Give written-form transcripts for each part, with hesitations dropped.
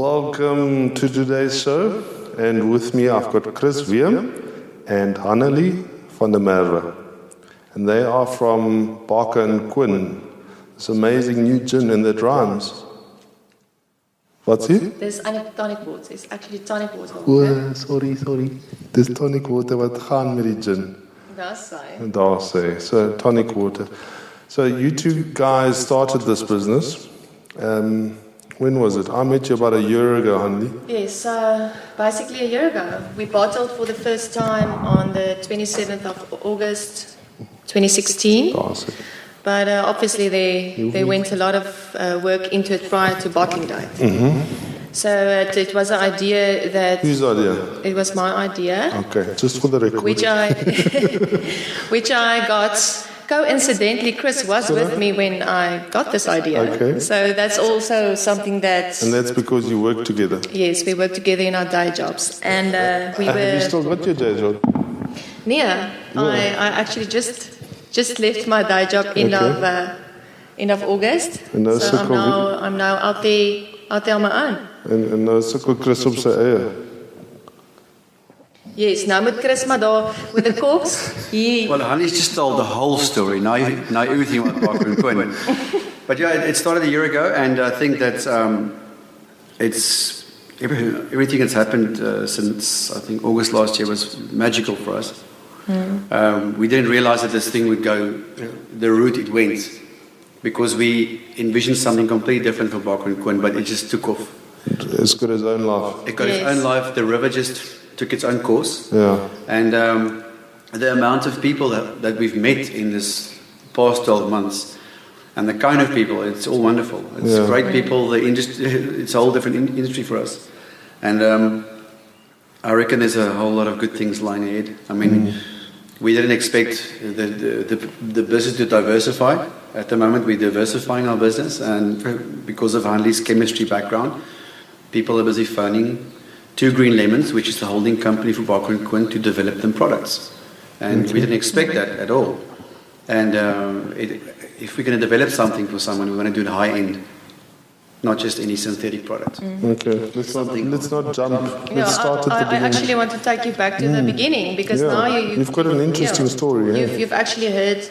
Welcome to today's show, and with me I've got Chris Wium and Hanneli from the Merwe, and they are from Barker and Quin. This amazing new gin in their rhymes. What's it? There's tonic water. It's actually tonic water. Oh, sorry. There's tonic water wat gaan met die gin. Daar sê. So tonic water. So you two guys started this business. When was it? I met you about a year ago, Hanneli. Yes, basically a year ago. We bottled for the first time on the 27th of August 2016. But obviously there went a lot of work into it prior to bottling date. Mm-hmm. So it was an idea that... Whose idea? It was my idea. Okay, just for the record. Which I got... Coincidentally, Chris was with me when I got this idea. Okay. So that's also something that... And that's because you work together? Yes, we work together in our day jobs. And we were... Have you still got your day job? Yeah. I actually just left my day job end of August. And so I'm now out there on my own. En nou sukkel Chris op sy eie. Yes, now with Chris Madar with the corks. Well, Hanneli's just told the whole story. Now everything about Barker and Quin. But yeah, it started a year ago, and I think that everything that's happened since I think August last year was magical for us. We didn't realize that this thing would go the route it went, because we envisioned something completely different for Barker and Quin, but it just took off. It's got its own life. It got its own life. The river just took its own course. Yeah. And the amount of people that we've met in this past 12 months, and the kind of people, it's all wonderful. It's great people. The industry, it's a whole different industry for us. And I reckon there's a whole lot of good things lying ahead. I mean, we didn't expect the business to diversify. At the moment, we're diversifying our business, and because of Hanneli's chemistry background, people are busy phoning Two Green Lemons, which is the holding company for Barker and Quin, to develop them products. And we didn't expect that at all. And if we're going to develop something for someone, we want to do the high end, not just any synthetic product. Okay, let's not jump. Let's start at the beginning. I actually want to take you back to the beginning, because now you've got an interesting story. Yeah. You've actually heard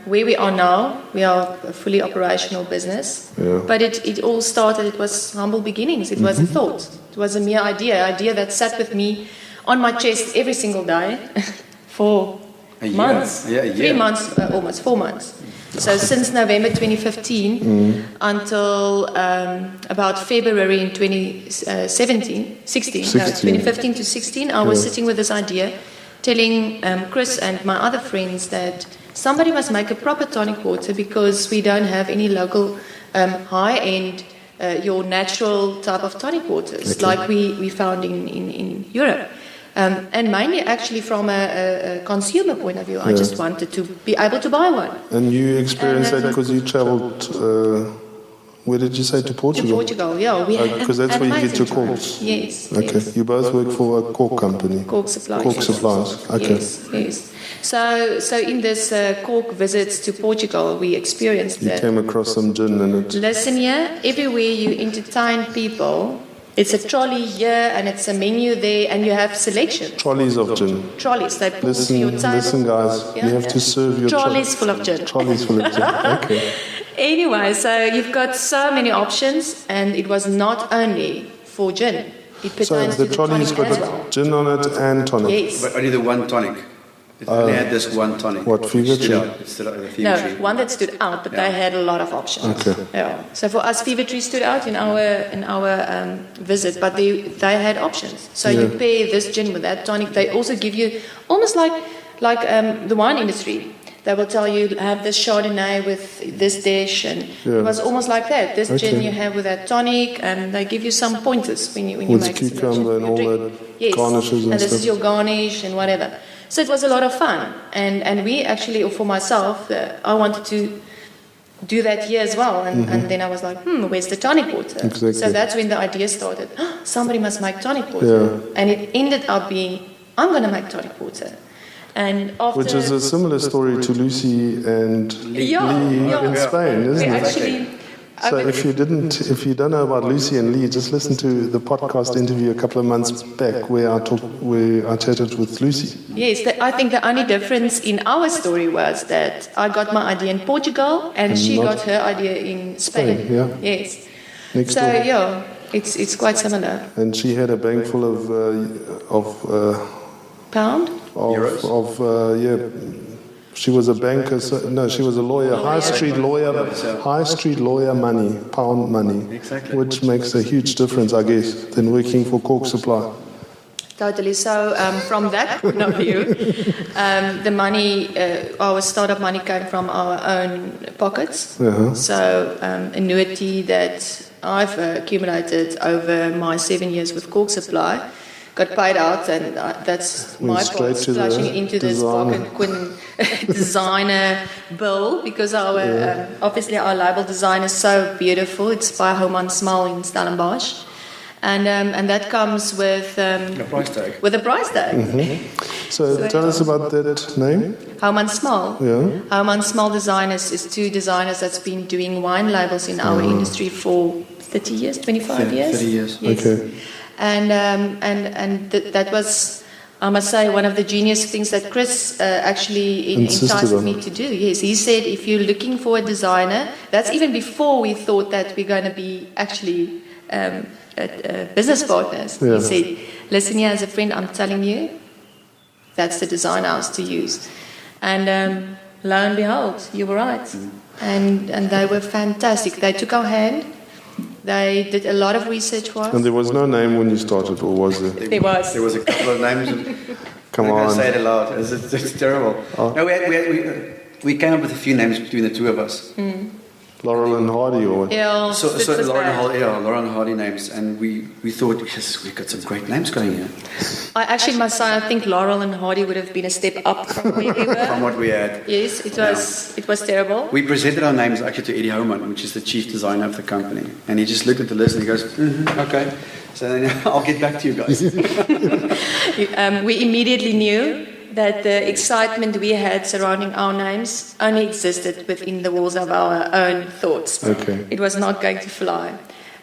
where we are now. We are a fully operational business. Yeah. But it all started, it was humble beginnings. It was a thought. It was a mere idea that sat with me on my chest every single day for months. Yeah, 3 months, almost 4 months. So since November 2015 until about February in 2015 to 16, I was sitting with this idea, telling Chris and my other friends that somebody must make a proper tonic water, because we don't have any local high-end, your natural type of tonic waters like we found in Europe. And mainly actually from a consumer point of view. I just wanted to be able to buy one. And you experienced that because you travelled, where did you say, to Portugal? To Portugal, yeah. Because that's where you get your corks. Yes. Okay, yes. You both work for a cork company? Cork supplies. Cork supplies, okay. Yes. So in this cork visits to Portugal, we experienced that. You came across some gin in it. Listen here, everywhere you entertain people, it's a trolley here and it's a menu there, and you have selection. Trolleys of gin. Trolleys, they pull to your table. Listen guys, you have to serve your trolleys full of gin. Trolleys full of gin, okay. Anyway, so you've got so many options, and it was not only for gin. It pertains so the to trolley's got well. Gin on it and tonic? Yes. But only the one tonic. It only had this one tonic. What, Fever Tree? No, one that stood out, but they had a lot of options. Okay. Yeah. So for us, Fever Tree stood out in our visit, but they had options. So you pair this gin with that tonic. They also give you almost like the wine industry. They will tell you, have this Chardonnay with this dish, and it was almost like that. This gin you have with that tonic, and they give you some pointers when you with make cucumber and all that garnishes and this stuff. Is your garnish and whatever. So it was a lot of fun, and we actually, or for myself, I wanted to do that here as well, and then I was like, where's the tonic water? Exactly. So that's when the idea started. Somebody must make tonic water, and it ended up being, I'm going to make tonic water. And after, which is a similar story to Lucy and Lee in Spain, isn't it? Actually, So if you don't know about Lucy and Lee, just listen to the podcast interview a couple of months back where I chatted with Lucy. Yes, I think the only difference in our story was that I got my idea in Portugal and she got her idea in Spain. Yeah. Yes. Next so door. yeah, it's quite similar. And she had a bank full of Pound? She was a banker. She was a lawyer, high street lawyer money, pound money, exactly. Which makes a huge difference, I guess, than working for Cork Supply. Totally. So from that point of view, the money, our startup money came from our own pockets. Uh-huh. So annuity that I've accumulated over my 7 years with Cork Supply got paid out, and that's my part splashing into this Quin designer bill, because obviously our label design is so beautiful. It's by Homan Small in Stellenbosch. And that comes with a price tag. With a price tag. Mm-hmm. So tell us about that name. Homan Small. Yeah. Homan Small Designers is two designers that's been doing wine labels in our industry for 30 years, 25 years. 30 years. Yes. Okay. And that was, I must say, one of the genius things that Chris actually enticed me to do. Yes, he said, if you're looking for a designer, that's even before we thought that we're going to be actually business partners. Yeah. He said, listen here, as a friend, I'm telling you, that's the design house to use. And lo and behold, you were right. And they were fantastic. They took our hand. They did a lot of research for us. And there was no name when you started, or was there? There was. There was a couple of names. Come I'm on. going to say it aloud. It's terrible. Oh. No, we came up with a few names between the two of us. Laurel and Hardy, or what? Yeah, So Lauren and Hardy names, and we thought, yes, we've got some great names going here. I actually must say, I think Laurel and Hardy would have been a step up from where we were. From what we had. Yes, it was terrible. We presented our names actually to Eddie Homan, which is the chief designer of the company, and he just looked at the list and he goes, okay. So then I'll get back to you guys. We immediately knew that the excitement we had surrounding our names only existed within the walls of our own thoughts. Okay. It was not going to fly.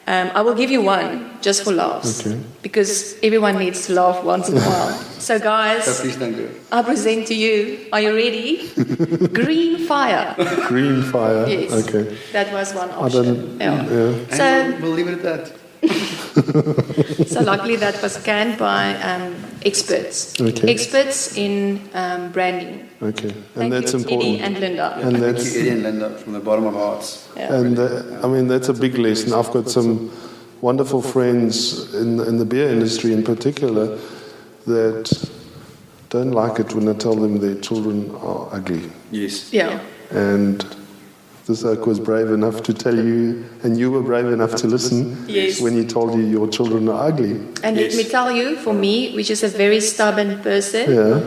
I will give you one, just for laughs, Okay. because everyone needs to laugh once in a while. So guys, So please don't do it. I present to you, are you ready? Green Fire. Green Fire. Yes, Okay. that was one I option. don't. Yeah. Yeah. So, And we'll leave it at that. so luckily that was canned by experts. Okay. Experts in branding. Okay. Thank And that's you, important. Eddie and Linda. And Thank that's you, Eddie and Linda, from the bottom of our hearts. Yeah. And I mean, that's a big lesson. I've got some wonderful friends in the beer industry in particular that don't like it when I tell them their children are ugly. Yes. Yeah. And this oak was brave enough to tell you, and you were brave enough to listen Yes. when he told you your children are ugly. And Yes. let me tell you, for me, which is a very stubborn person, Yeah.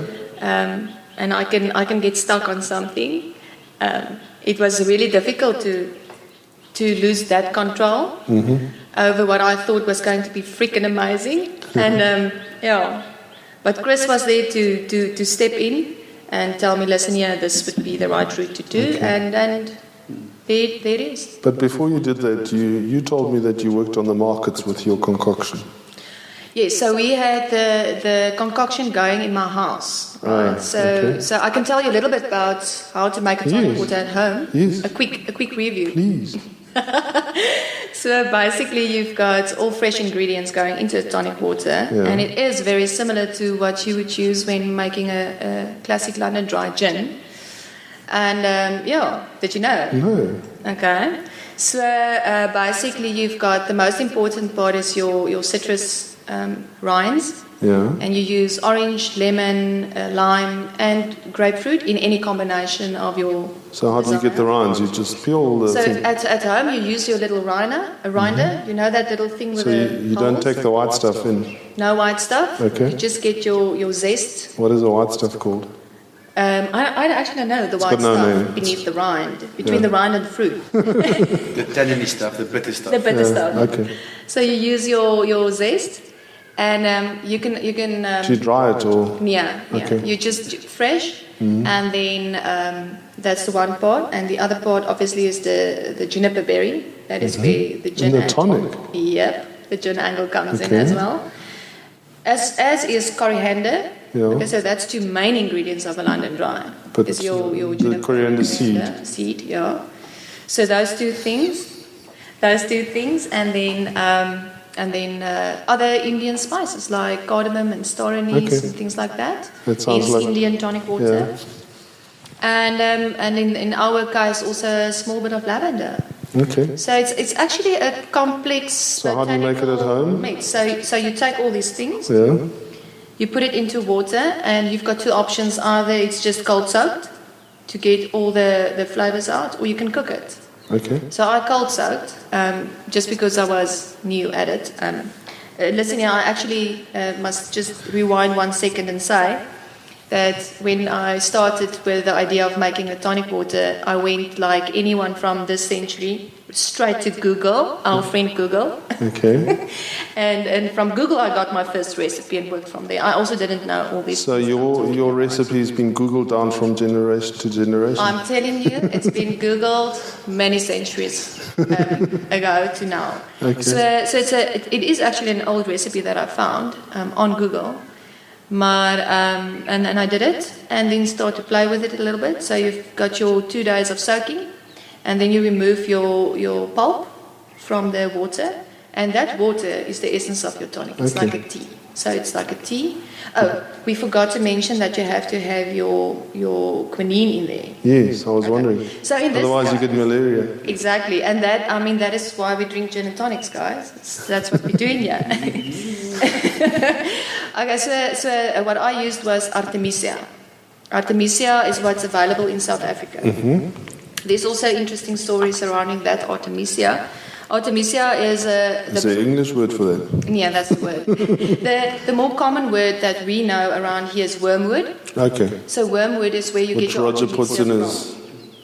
and I can get stuck on something, it was really difficult to lose that control over what I thought was going to be freaking amazing. And yeah, but Chris was there to step in and tell me, listen, yeah, this would be the right route to do, and there it is. But before you did that, you told me that you worked on the markets with your concoction. Yes, so we had the concoction going in my house. Right? So I can tell you a little bit about how to make a tonic water at home. Yes. A quick review. Please. So basically, you've got all fresh ingredients going into a tonic water, and it is very similar to what you would use when making a classic London dry gin. And did you know? No. Okay. So basically, you've got the most important part is your citrus rinds. Yeah. And you use orange, lemon, lime, and grapefruit in any combination of your. So how do you get the rinds? You just peel the So thing. at home you use your little rinder. You know that little thing with So the you don't holes? take the white stuff in. No white stuff. Okay. You just get your zest. What is the white stuff called? I actually don't know the white got no stuff name. beneath the rind, between the rind and the fruit. The tanniny stuff, the bitter stuff. The bitter stuff. Okay. So you use your zest, And you can. Do you dry it or? Yeah. Okay. You just fresh, and then that's the one part, and the other part obviously is the juniper berry. That is where the gin. And the tonic. Yep, the gin angle comes in as well. As is coriander. Yeah. Okay, so that's 2 main ingredients of a London Dry. But is your the coriander seed. Seed, yeah. So those two things, and then other Indian spices like cardamom and star anise and things like that. That sounds like Indian tonic water. Yeah. And in our case also a small bit of lavender. Okay. So it's actually a complex. So how do you make it at home? Mix. So you take all these things. Yeah. You put it into water, and you've got 2 options. Either it's just cold soaked to get all the flavors out, or you can cook it. Okay. So I cold soaked just because I was new at it. Listen here, I actually must just rewind 1 second and say that when I started with the idea of making a tonic water, I went like anyone from this century straight to Google, our friend Google. Okay. and from Google I got my first recipe and worked from there. I also didn't know all these So your recipe's been Googled down from generation to generation? I'm telling you, it's been Googled many centuries ago to now. Okay. So it is actually an old recipe that I found on Google. And I did it, and then start to play with it a little bit. So you've got your 2 days of soaking, and then you remove your pulp from the water, and that water is the essence of your tonic. It's like a tea. So it's like a tea. Oh, we forgot to mention that you have to have your quinine in there. Yes, I was wondering. So in this Otherwise you get malaria. Exactly, and that is why we drink gin and tonics, guys. That's what we're doing here. Okay, so what I used was Artemisia. Artemisia is what's available in South Africa. There's also interesting stories surrounding that Artemisia. Artemisia is Is there an English word for that? Yeah, that's the word. The more common word that we know around here is wormwood. Okay. So wormwood is where you Which get your Roger Artemisia puts in from. his...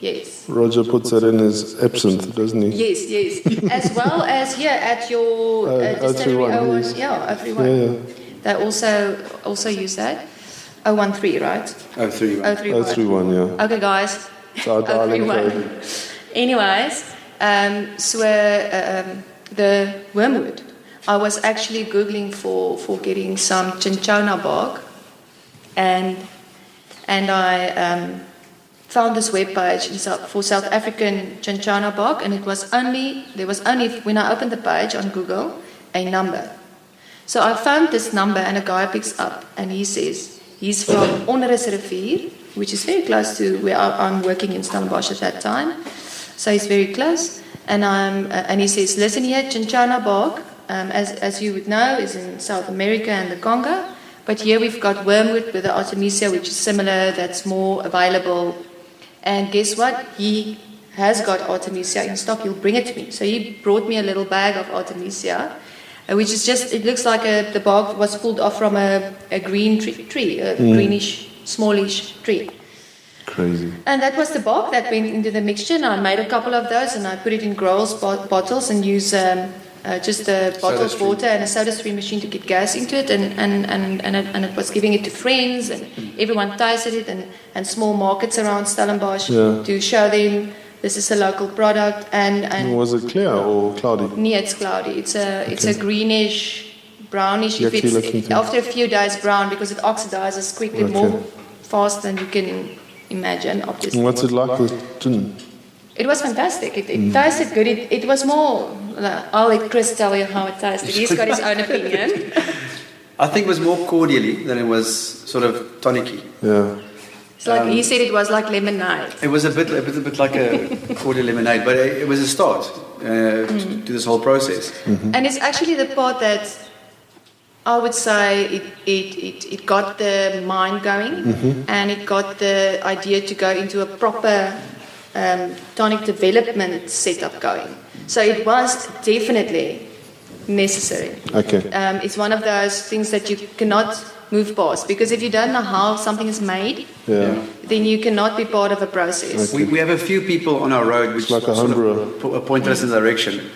Yes. Roger puts that in his absinthe, doesn't he? Yes. As well as here at your distillery 031, yes. Yeah, 031. Yeah. They also use that. 013, right? 031. 031, yeah. Okay, guys. It's our dialing 031. code. Anyways, the wormwood. I was actually Googling for getting some cinchona bark, and I found this webpage for South African cinchona bark, and there was only when I opened the page on Google a number. So I found this number, and a guy picks up, and he says he's from Onderus Rivier, which is very close to where I'm working in Stellenbosch at that time. So he's very close, and he says, listen here, cinchona bark, as you would know, is in South America and the Congo, but here we've got wormwood with the Artemisia, which is similar, that's more available. And guess what? He has got Artemisia in stock. He'll bring it to me. So he brought me a little bag of Artemisia, which is it looks like the bark was pulled off from a green tree, a greenish, smallish tree. Crazy. And that was the bark that went into the mixture. And I made a couple of those, and I put it in Growl's bottles and use just a bottle of water and a soda stream machine to get gas into it, and it was giving it to friends, and everyone tasted it, and small markets around Stellenbosch to show them this is a local product. And was it clear or cloudy? Yeah, it's cloudy. It's a greenish, brownish. Yucky After a few days brown, because it oxidizes quickly more fast than you can imagine. Obviously. And what's it like with gin? It was fantastic. It tasted good. It was more. I'll let Chris tell you how it tasted. He's got his own opinion. I think it was more cordially than it was sort of tonicky. Yeah. It's like he said, it was like lemonade. It was a bit like a cordial lemonade, but it was a start to this whole process. Mm-hmm. And it's actually the part that I would say it got the mind going, and it got the idea to go into a proper tonic development setup going. So it was definitely necessary. Okay. It's one of those things that you cannot move past, because if you don't know how something is made, then you cannot be part of a process. We have a few people on our road which like sort of point us in the direction.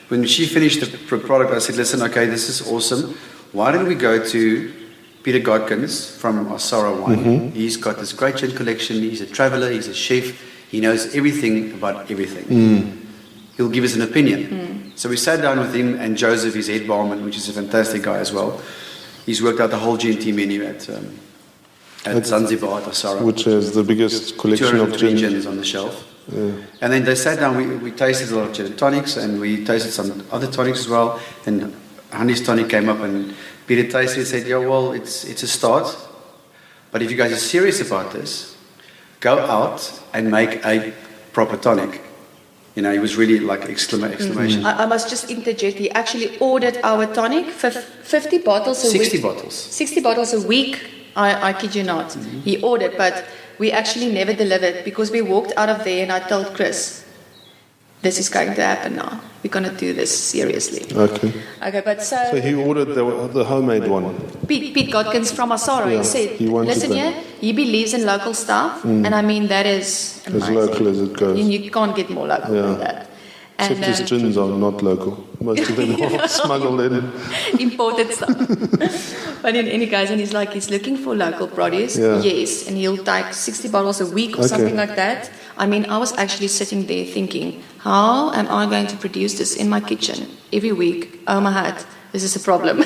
When she finished the product, I said, listen, okay, this is awesome. why don't we go to Peter Godkins from Osara Wine? He's got this great gin collection. He's a traveller. He's a chef. He knows everything about everything. He'll give us an opinion. So we sat down with him and Joseph, his head barman, which is a fantastic guy as well. He's worked out the whole G&T menu at Zanzibar at Osara, which is the biggest collection of gins on the shelf. Yeah. And then they sat down. We tasted a lot of gin and tonics, and we tasted some other tonics as well. And Hanneli's tonic came up, and Peter tasted and said, "Yeah, well, it's a start, but if you guys are serious about this, go out and make a proper tonic." You know, he was really like exclamation. I must just interject. He actually ordered our tonic for 50 bottles a week. 60 bottles. 60 bottles a week. I kid you not. He ordered, but we actually never delivered because we walked out of there and I told Chris, this is going to happen now. We're going to do this seriously. Okay, but so he ordered the homemade one. Pete Godkins from Osara, he said, listen here, he believes in local stuff, and I mean, that is amazing. As local as it goes. You can't get more local than that. And, except his gins are not local. Most of them are smuggled in. Imported stuff. But in any case, and he's looking for local produce. Yes, and he'll take 60 bottles a week or something like that. I mean, I was actually sitting there thinking, how am I going to produce this in my kitchen every week? Oh my heart, this is a problem.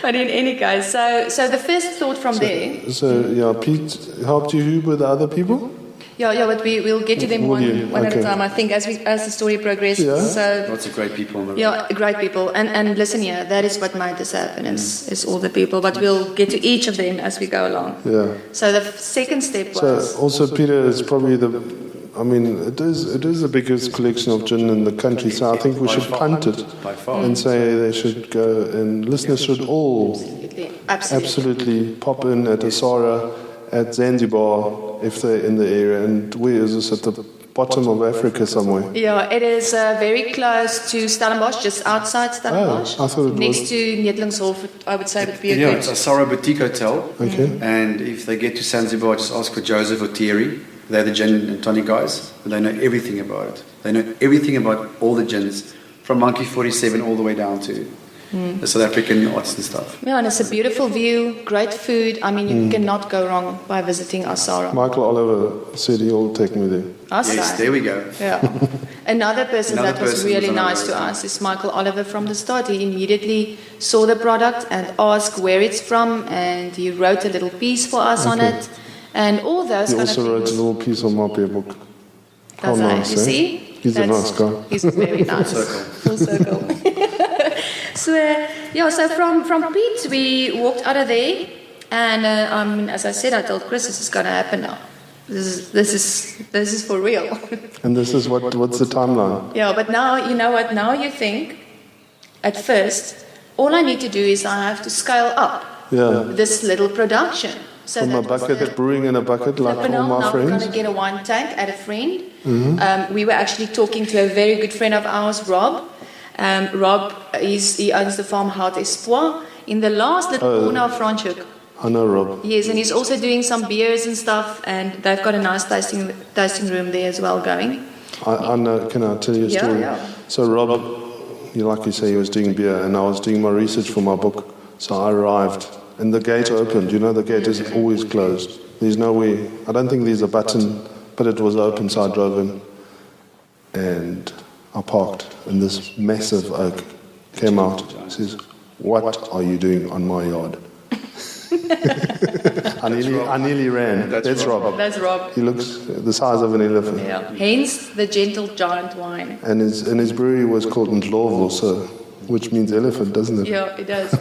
But in any case, so the first thought from there. So Pete helped you with the other people? Yeah, but we'll get to them one at a time, I think, as the story progresses. Yeah. So, lots of great people on the road. Yeah, great people. And listen here, that is what made this happen, is all the people. But we'll get to each of them as we go along. Yeah. So the second step was... So also Peter is probably it is the biggest collection of gin in the country, so I think we should punt it and say they should go, and listeners should all absolutely pop in at Osara, at Zanzibar, if they're in the area. And where is this? At the bottom of Africa somewhere? Yeah, it is very close to Stellenbosch, just outside Stellenbosch. I thought it next to Netlingshof, I would say, would be a good... Yeah, it's Osara Boutique Hotel. Okay. And if they get to Zanzibar, just ask for Joseph or Thierry. They're the gin and tonic guys. They know everything about it. They know everything about all the gins, from Monkey 47 all the way down to the South African arts and stuff. Yeah, and it's a beautiful view, great food. I mean, you cannot go wrong by visiting Osara. Michael Oliver said he'll take me there. Yes, there we go. Yeah. Another person that was really nice to us is Michael Oliver from the start. He immediately saw the product and asked where it's from, and he wrote a little piece for us on it. And all those he kind of things. He also wrote a little piece on my beer book. That's nice, you see? He's a nice guy. He's very nice. Full circle. So from Pete, we walked out of there, and as I said, I told Chris, this is going to happen now. This is for real. And this is what's the timeline? Yeah, but now, you know what, now you think, at first, all I need to do is I have to scale up this little production. So from a bucket, brewing in a bucket, like all my friends. Now we're going to get a wine tank at a friend. We were actually talking to a very good friend of ours, Rob. Rob, he owns the farm Hout Espoir in the last little corner of Franschhoek. I know Rob. Yes, and he's also doing some beers and stuff, and they've got a nice tasting room there as well going. I know. Can I tell you a story? Yeah. So Rob, like you say, he was doing beer, and I was doing my research for my book. So I arrived, and the gate opened. You know, the gate is always closed. There's no way. I don't think there's a button, but it was open, so I drove in, and I parked, and this massive oak came out. He says, "What are you doing on my yard?" I nearly ran. That's Rob. That's Rob. He looks the size of an elephant. Yeah. Hence the gentle giant wine. And his brewery was called Ndlovu, which means elephant, doesn't it? Yeah, it does.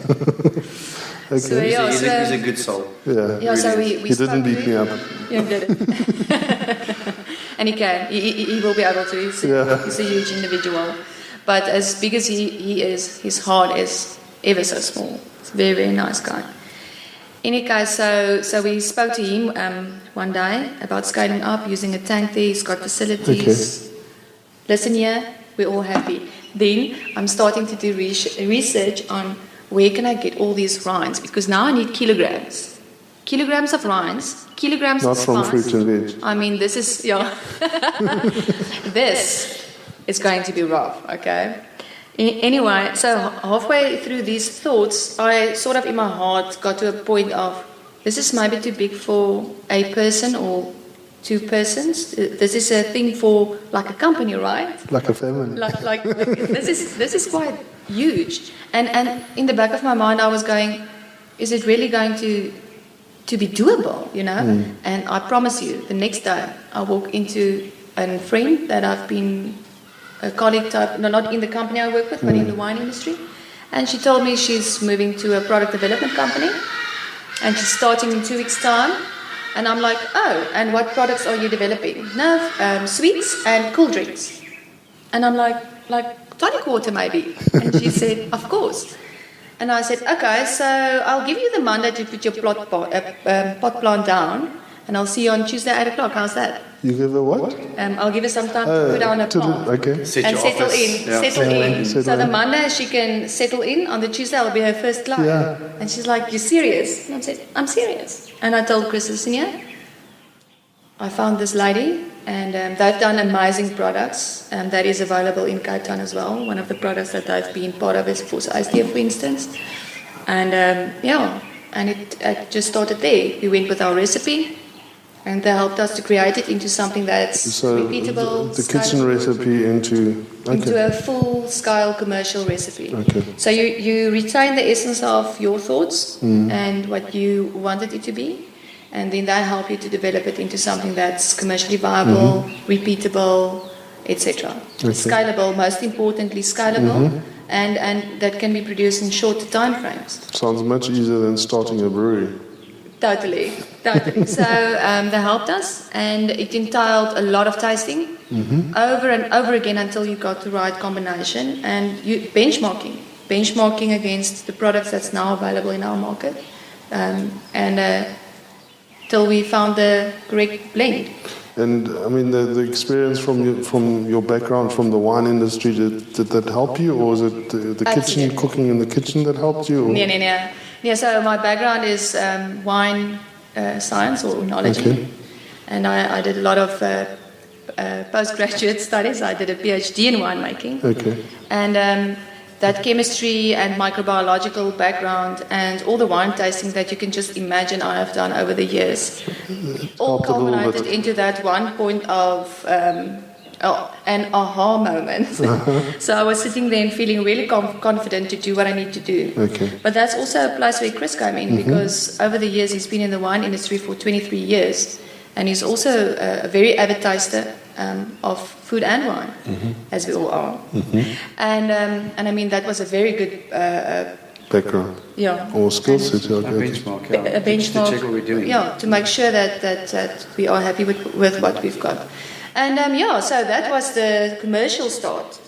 Okay. So, he's a good soul. Yeah. Yeah. So we he didn't beat me up. Yeah, he did it. And he can. He will be able to. He's a huge individual. But as big as he is, his heart is ever so small. He's a very, very nice guy. In any case, so we spoke to him one day about scaling up, using a tank there. He's got facilities. Okay. Listen here, we're all happy. Then I'm starting to do research on where can I get all these rinds, because now I need kilograms. Kilograms of rinds, kilograms of spice. Not from fruit and veg. I mean, this is, this is going to be rough, okay? Anyway, so halfway through these thoughts, I sort of in my heart got to a point of, this is maybe too big for a person or 2 persons. This is a thing for like a company, right? Like a family. Like this is quite huge. And in the back of my mind, I was going, is it really going to be doable, you know? And I promise you, the next day, I walk into a friend that I've been a colleague type, no, not in the company I work with, but in the wine industry. And she told me she's moving to a product development company and she's starting in 2 weeks' time. And I'm like, oh, and what products are you developing? No, sweets and cool drinks. And I'm like tonic water maybe. And she said, of course. And I said, okay, so I'll give you the Monday to put your pot plant down. And I'll see you on Tuesday, 8 o'clock. How's that? You give her what? I'll give her some time to put down a plant. Okay. And settle in. So the Monday she can settle in. On the Tuesday will be her first client. Yeah. And she's like, you serious? And I said, I'm serious. And I told Chris, listen here, I found this lady and they've done amazing products that is available in Cape Town as well. One of the products that they've been part of is Force ISDF, for instance. And and it just started there. We went with our recipe. And they helped us to create it into something that's repeatable. The kitchen recipe into a full-scale commercial recipe. Okay. So you retain the essence of your thoughts and what you wanted it to be, and then they help you to develop it into something that's commercially viable, repeatable, etc. Okay. Scalable, most importantly, scalable, and that can be produced in shorter time frames. Sounds much easier than starting a brewery. Totally. So they helped us, and it entailed a lot of tasting over and over again until you got the right combination, and benchmarking against the products that's now available in our market, till we found the correct blend. And I mean, the experience from your background from the wine industry, did that help you, or was it the kitchen, cooking in the kitchen that helped you? Or? No. Yeah, so my background is wine science or oenology, and I did a lot of postgraduate studies. I did a PhD in winemaking, and that chemistry and microbiological background and all the wine tasting that you can just imagine I have done over the years, all culminated into that one point of an aha moment. So I was sitting there and feeling really confident to do what I need to do. But that's also a place where Chris came in, because over the years he's been in the wine industry for 23 years, and he's also a very avid taster of food and wine, as we all are. And I mean, that was a very good background. Yeah. Or skill set. A benchmark. A benchmark. To check what we're doing. Yeah, to make sure that we are happy with what we've got. And so that was the commercial start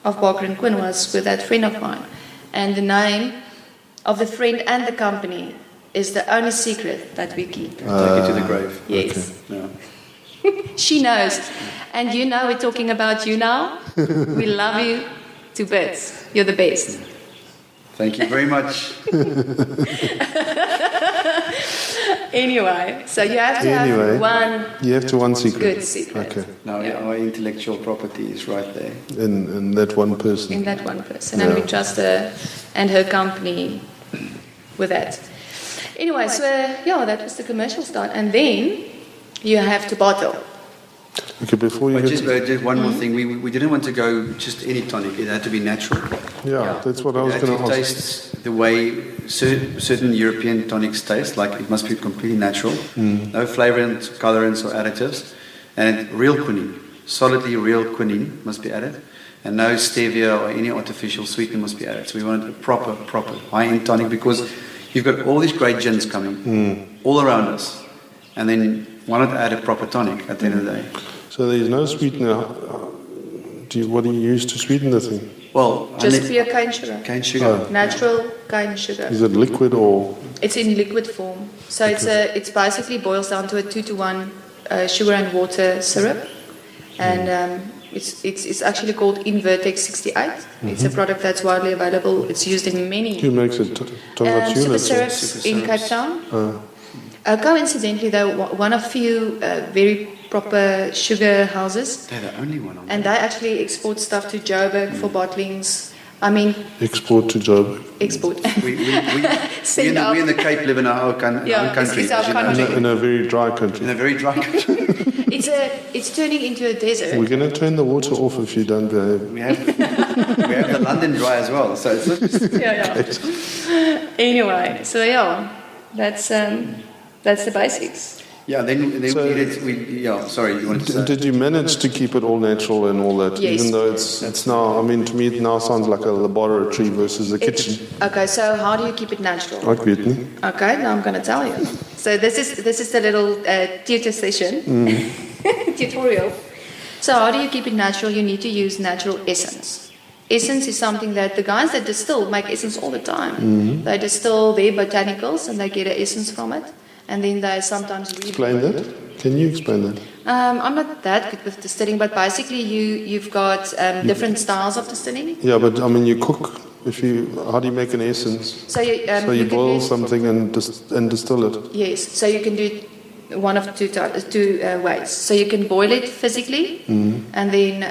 of Barker & Quin, was with that friend of mine. And the name of the friend and the company is the only secret that we keep. Take it to the grave. Yes. Yeah. She knows. And you know we're talking about you now. We love you to bits. You're the best. Thank you very much. Anyway, so you have to have one. You have to one secret. Good secret. Okay. Now our intellectual property is right there. In that one person. In that one person, and we trust her and her company with that. Anyway, so that was the commercial start, and then you have to bottle. Okay, before you just one more thing. We didn't want to go just any tonic. It had to be natural. Yeah, that's what I was going to ask. Taste the way certain European tonics taste. Like it must be completely natural. No flavorants, colorants, or additives. And real quinine, solidly real quinine must be added. And no stevia or any artificial sweetener must be added. So we wanted a proper high-end tonic, because you've got all these great gins coming all around us. And then why not add a proper tonic at the end of the day? So there's no sweetener. What do you use to sweeten the thing? Well, just pure cane sugar. Cane sugar. Natural cane sugar. Is it liquid or? It's in liquid form. So it's basically boils down to a 2-to-1 sugar and water syrup, and it's actually called Invertex 68. It's a product that's widely available. It's used in many. Who makes it? Super syrups in Cape Town. Coincidentally, though, one of few very proper sugar houses. They're the only one. And they actually export stuff to Joburg for bottlings. I mean, export to Joburg. Export. We in the Cape live in our own country. It's our country. In a very dry country. In a very dry country. It's turning into a desert. We're going to turn the water off if you don't behave. We have the London dry as well. So it's not just... Anyway, so that's the basics. Yeah, then So- sorry, you wanted to say? Did you manage to keep it all natural and all that? Yes. Even though it's now, I mean, to me it now sounds like a laboratory versus a kitchen. Okay, so how do you keep it natural? Ek weet nie. Okay, now I'm going to tell you. So this is the little tutor session, tutorial. So how do you keep it natural? You need to use natural essence. Essence is something that the guys that distill make essence all the time. They distill their botanicals and they get an essence from it. And then they sometimes Explain that. Can you explain that? I'm not that good with distilling, but basically you've got different styles of distilling. Yeah, but I mean, you cook. How do you make an essence? So you boil something and distill it. Yes, so you can do it one of two ways. So you can boil it physically and then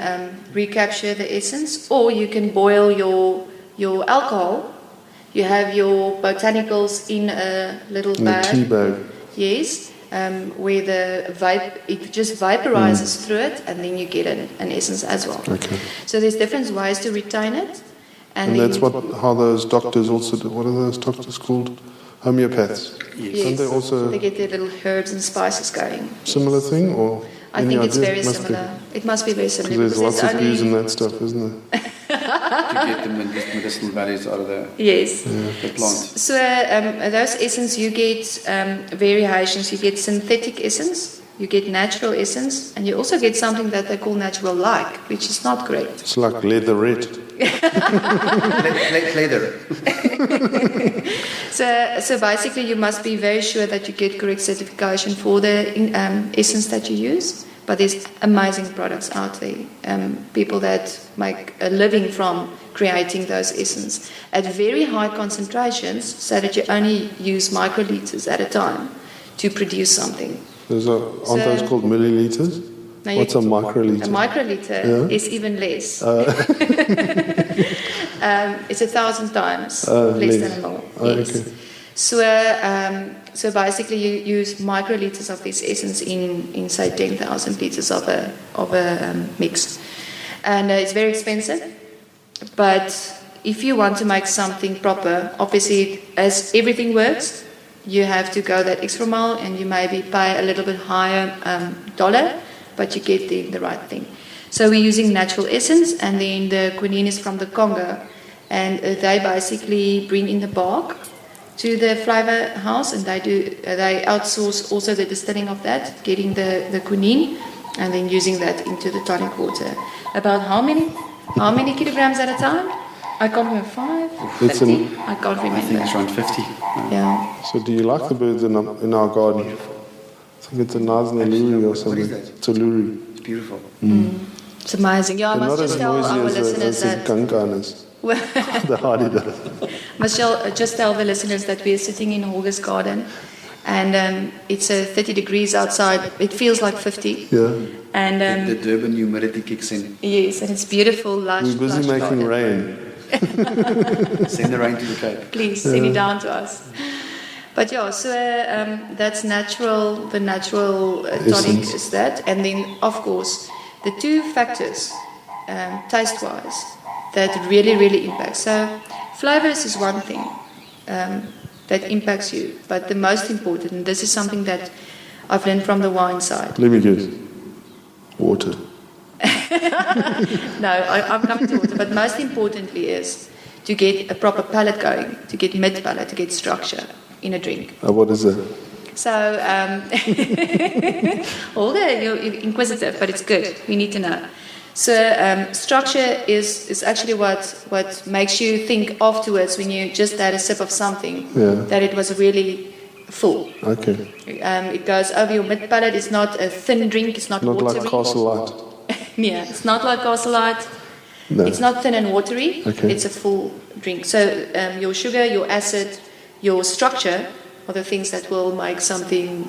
recapture the essence, or you can boil your alcohol. You have your botanicals in a little bag. A tea bag. Yes, where it just vaporizes through it, and then you get an essence as well. Okay. So there's different ways to retain it. And that's how those doctors also do. What are those doctors called? Homeopaths. Yes. Don't they also They get their little herbs and spices going. similar thing, or I think it's very Must be. similar. It must be very similar. There's because lots of booze in that stuff, isn't there? To get the medicinal values out of the plant. So those essence, you get variations. You get synthetic essence, you get natural essence, and you also get something that they call natural like, which is not great. It's like leatherette. Leather. So basically, you must be very sure that you get correct certification for the essence that you use. But there's amazing products out there. People that make a living from creating those essence at very high concentrations, so that you only use microliters at a time to produce something. Aren't those called milliliters? No, What's a microliter? A microliter is even less. It's 1,000 times less than a mil. Yes. Okay. So basically, you use microliters of this essence in say 10,000 liters of a mix, and it's very expensive. But if you want to make something proper, obviously, as everything works, you have to go that extra mile, and you maybe pay a little bit higher dollar, but you get the right thing. So we're using natural essence, and then the quinine is from the Congo, and they basically bring in the bark to the flavor house, and they outsource also the distilling of that, getting the quinine, and then using that into the tonic water. About how many kilograms at a time? I can't remember, 5, 50? I can't remember. I think it's around 50. Yeah. So do you like the birds in our garden? I think it's a Naznaluri or something. What is that? It's a luri. It's beautiful. It's amazing. Yeah, I They're must not just as tell our noisy listeners as that. kankanas. The hardy does. Must just tell the listeners that we are sitting in Holger's garden, and it's 30 degrees outside. It feels like 50. Yeah. And The Durban humidity kicks in. yes, and it's beautiful, lush. We're busy lush making garden. rain. Send the rain to the Cape. Please send it down to us. But yeah, so that's natural. The natural tonic is that, and then of course the two factors, taste-wise, that really, really impact. So flavors is one thing that impacts you, but the most important, and this is something that I've learned from the wine side. Let me guess. Water. No, I'm coming to water, but most importantly is to get a proper palate going, to get mid-palate, to get structure in a drink. What is that? So, Olga, you're inquisitive, but it's good. We need to know. So, structure is actually what makes you think afterwards when you just had a sip of something that it was really full. Okay. It goes over your mid palate. It's not a thin drink. It's not watery. Like Castle Light. Yeah, it's not like Castle Light. No. It's not thin and watery. Okay. It's a full drink. So your sugar, your acid, your structure are the things that will make something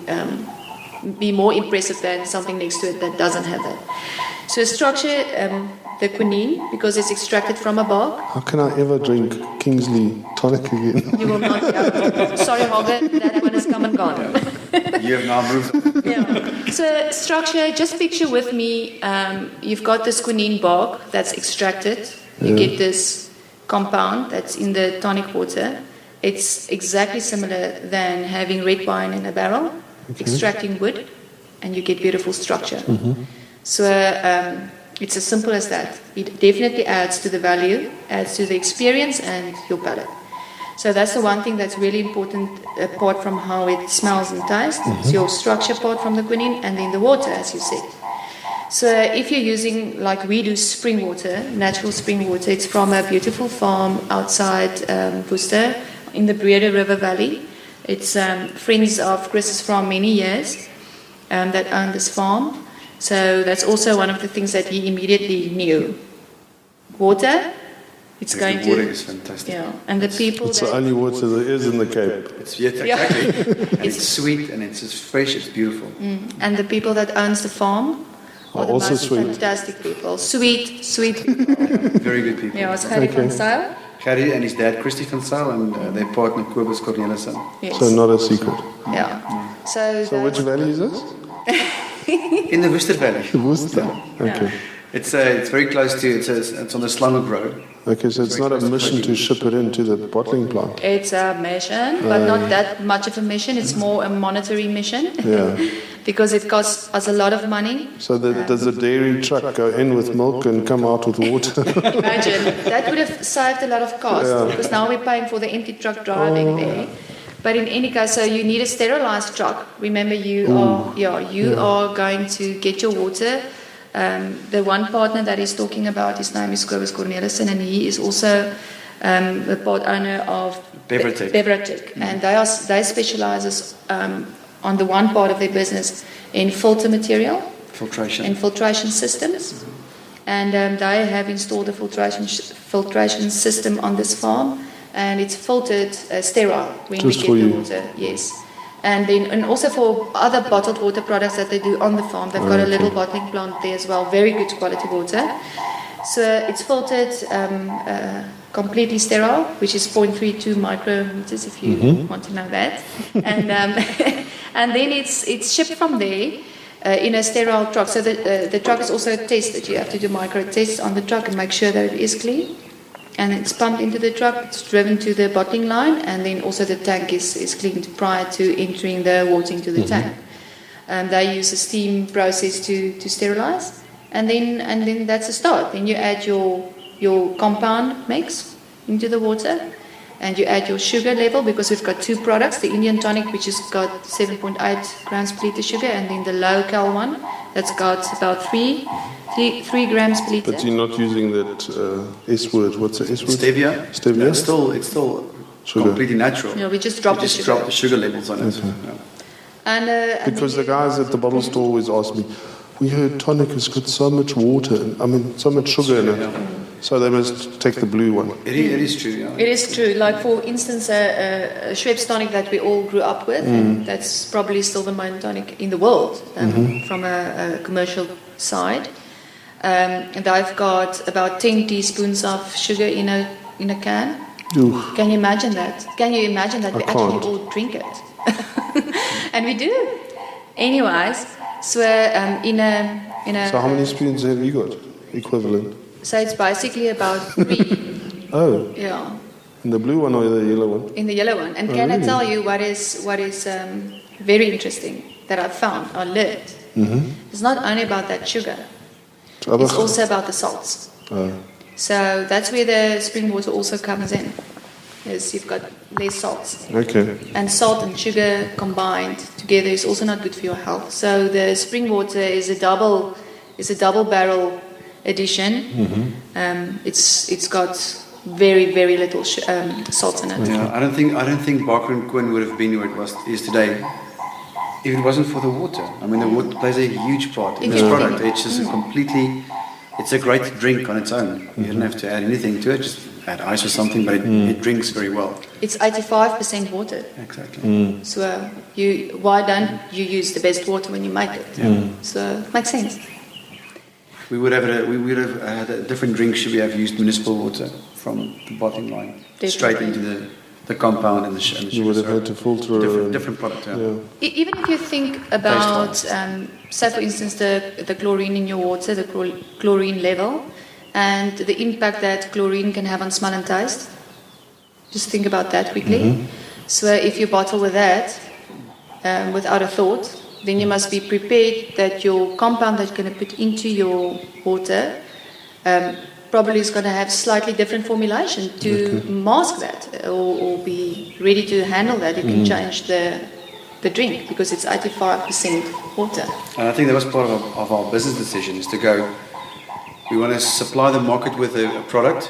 be more impressive than something next to it that doesn't have that. So structure the quinine, because it's extracted from a bark. How can I ever drink Kingsley tonic again? You will not be able to. Sorry, Holger, that one has come and gone. You have now moved. Yeah. So structure, just picture with me, you've got this quinine bark that's extracted. You get this compound that's in the tonic water. It's exactly similar than having red wine in a barrel, extracting wood, and you get beautiful structure. So it's as simple as that. It definitely adds to the value, adds to the experience and your palate. So that's the one thing that's really important, apart from how it smells and tastes. It's your structure part from the quinine, and then the water, as you said. So if you're using, like we do, spring water, natural spring water, it's from a beautiful farm outside Worcester in the Breede River Valley. It's friends of Chris's from many years that own this farm. So that's also one of the things that he immediately knew. Water, it's going the water to... is fantastic. Yeah, and the people... It's the only water there is in the Cape. It's exactly. And it's sweet and it's just fresh, it's beautiful. And the people that owns the farm are the also most sweet. fantastic people. Sweet people. Very good people. Yeah, it's Harry van Zyl. Harry and his dad, Christy van Zyl, and their partner, Kobus Cornelissen. Yes. So not a secret. Yeah. So which valley is this? In the Worcester Valley. Worcester. Okay. It's very close to, it's on the Slanghoek Road. Okay, so it's not a mission to ship it into the bottling plant. It's a mission, but not that much of a mission. It's more a monetary mission. Yeah. Because it costs us a lot of money. So does the dairy truck go in with milk and come out with water? Imagine. That would have saved a lot of cost, because now we're paying for the empty truck driving there. But in any case, so you need a sterilized truck. Remember, you are going to get your water. The one partner that he's talking about, his name is Kobus Cornelissen, and he is also the part owner of Bevertech. And they specialize on the one part of their business in filter material, filtration systems. And they have installed a filtration system on this farm, and it's filtered sterile when we get the water. Yes. And then, and also for other bottled water products that they do on the farm, they've got a little bottling plant there as well, very good quality water. So it's filtered completely sterile, which is 0.32 micrometers, if you want to know that. And and then it's shipped from there in a sterile truck. So the truck is also tested. You have to do micro tests on the truck and make sure that it is clean. And it's pumped into the truck, it's driven to the bottling line, and then also the tank is cleaned prior to entering the water into the tank. They use a steam process to sterilize, and then that's the start. Then you add your compound mix into the water, and you add your sugar level, because we've got two products, the Indian tonic, which has got 7.8 grams per litre sugar, and then the low-cal one that's got about 3 grams per litre. But you're not using that S word. What's the S word? Stevia. Stevia? It's still completely natural. Yeah, we just drop the sugar. Drop the sugar levels on it. And because the guys at the bottle store always ask me, we heard tonic has got so much water, so much sugar in it. So they must take the blue one. It is true, yeah. It is true. Like, for instance, a Schweppes tonic that we all grew up with, and that's probably still the main tonic in the world from a commercial side. And they've got about 10 teaspoons of sugar in a can. Oof. Can you imagine that? Can you imagine that we actually all drink it? And we do. Anyways, so in a. So how many spoons have you got? Equivalent. So it's basically about 3. Oh. Yeah. In the blue one or the yellow one? In the yellow one. And can I tell you what is very interesting that I found or learned? It's not only about that sugar. It's also about the salts. So that's where the spring water also comes in. Is you've got less salts. Okay. And salt and sugar combined together is also not good for your health. So the spring water is a double barrel addition. It's got very, very little salt in it. Yeah, I don't think Barker and Quin would have been where it is today if it wasn't for the water. I mean, the water plays a huge part in this product. It's just it's a great drink on its own. You don't have to add anything to it, just add ice or something, but it drinks very well. It's 85% water. Exactly. So why don't you use the best water when you make it? So it makes sense. we would have had a different drink should we have used municipal water from the bottling line straight into the compound and the sugar. You would have had to filter different product. Even if you think about, say for instance, the chlorine in your water, the chlorine level, and the impact that chlorine can have on smell and taste. Just think about that quickly. So if you bottle with that, without a thought, then you must be prepared that your compound that you're going to put into your water probably is going to have slightly different formulation to mask that or be ready to handle that. You can change the drink because it's 85% water. And I think that was part of our business decision is to go, we want to supply the market with a product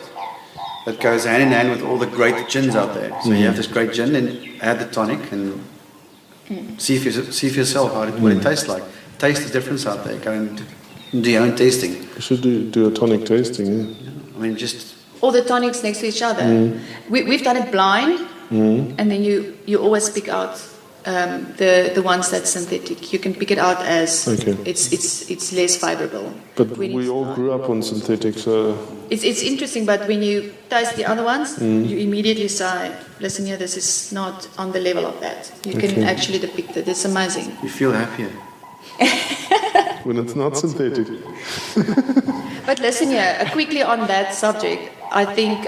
that goes hand in hand with all the great gins out there. So you have this great gin and add the tonic and see for yourself what it tastes like. Taste the difference out there. Go and do your own tasting. You should do a tonic tasting. Yeah. I mean, just all the tonics next to each other. We've done it blind, and then you always pick out the ones that's synthetic. You can pick it out as it's less favourable. But we all grew up on synthetic, so it's interesting. But when you taste the other ones, you immediately say, "Listen here, this is not on the level of that." You can actually depict it. It's amazing. You feel happier when it's not synthetic. But listen here, quickly on that subject, I think.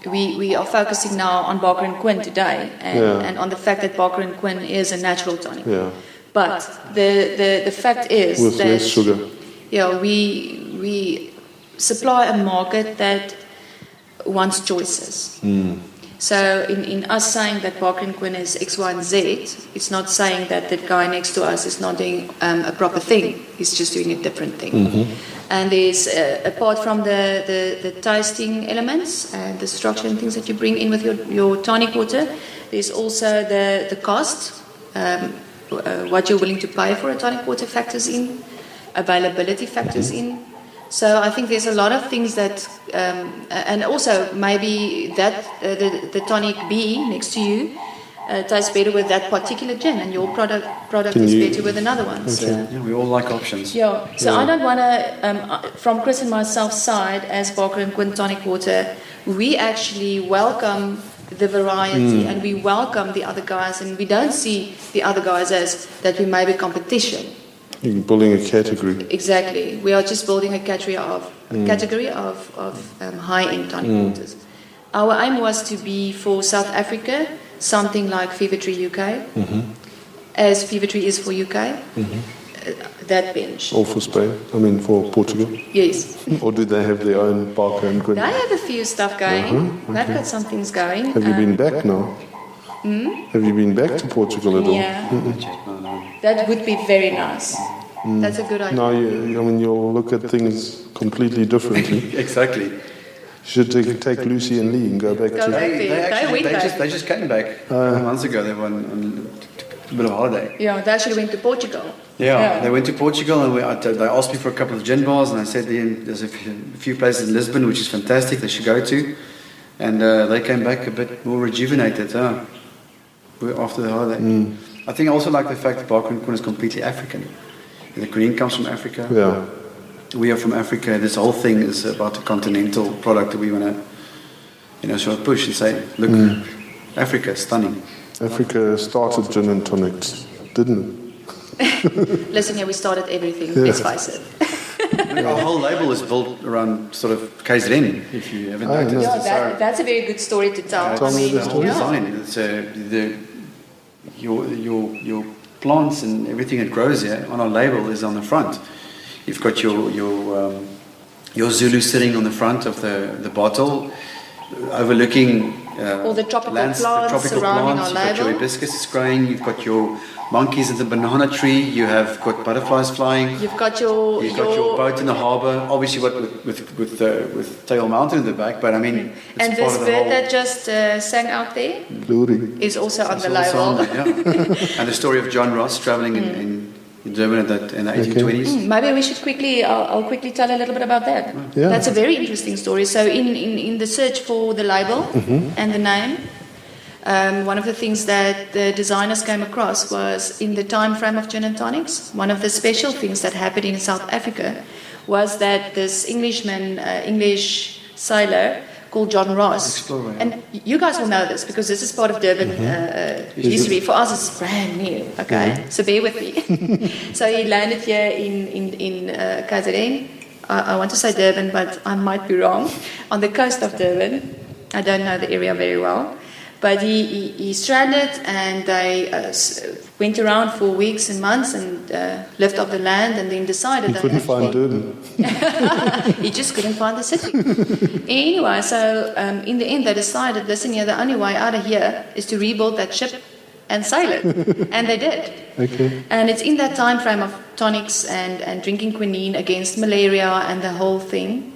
We are focusing now on Barker and Quin today, and on the fact that Barker and Quin is a natural tonic. Yeah. But the fact is with that less sugar. We supply a market that wants choices. So in us saying that Barker and Quin is X, Y, and Z, it's not saying that the guy next to us is not doing a proper thing. He's just doing a different thing. And there's, apart from the tasting elements and the structure and things that you bring in with your tonic water, there's also the cost, what you're willing to pay for a tonic water factors in, availability factors in. So I think there's a lot of things that, and also maybe that the tonic B next to you tastes better with that particular gin, and your product is better with another one. So. Yeah, we all like options. Yeah. So I don't want to, from Chris and myself side, as Barker and Quin tonic water, we actually welcome the variety and we welcome the other guys, and we don't see the other guys as that we may be competition. You're building a category. Exactly. We are just building a category of high-end tonic waters. Our aim was to be for South Africa something like Fever Tree UK, as Fever Tree is for UK. That bench. Or for Spain? I mean, for Portugal? Yes. Or do they have their own Barker and Quin? They have a few stuff going. They've got some things going. Have you been back now? Have you been back to Portugal at all? Yeah. That would be very nice. That's a good idea. No, I mean, you'll look at things completely differently. Exactly. You should take Lucy and Lee and go back to... They just came back months ago. They were on a bit of a holiday. Yeah, they actually went to Portugal. Yeah, they went to Portugal and they asked me for a couple of gin bars, and I said there's a few places in Lisbon which is fantastic they should go to, and they came back a bit more rejuvenated after the holiday. I think I also like the fact that Barker and Quin is completely African. The Quin comes from Africa. Yeah. We are from Africa. This whole thing is about a continental product that we want to, sort of push and say, look, Africa, stunning. Africa started gin and tonics, didn't it? Listen here, we started everything, let's face it. Our whole label is built around sort of KZN, if you haven't noticed. Yeah, that's a very good story to tell. Tell me the whole design. It's your plants and everything that grows here on our label is on the front. You've got your Zulu sitting on the front of the bottle, overlooking all the tropical plants surrounding our label. You've got your hibiscus growing. You've got your monkeys at the banana tree. You have got butterflies flying. You've got your boat in the harbour. Obviously, with Tail Mountain in the back. But I mean, it's and this bird that just sang out there is also on the label. And the story of John Ross travelling in Durban in the 1820s. Maybe we should I'll quickly tell a little bit about that. Yeah. That's a very interesting story. So in the search for the label and the name, one of the things that the designers came across was in the time frame of gin and tonics, one of the special things that happened in South Africa was that this English sailor called John Ross. Explorer. And you guys will know this because this is part of Durban history. For us, it's brand new. Okay, so bear with me. So he landed here in KZN. I want to say Durban, but I might be wrong. On the coast of Durban. I don't know the area very well. But he stranded, and they went around for weeks and months and lived off the land, and then decided He couldn't find Durban. He just couldn't find the city. Anyway, so in the end they decided, listen here, the only way out of here is to rebuild that ship and sail it. And they did. Okay. And it's in that time frame of tonics and drinking quinine against malaria and the whole thing.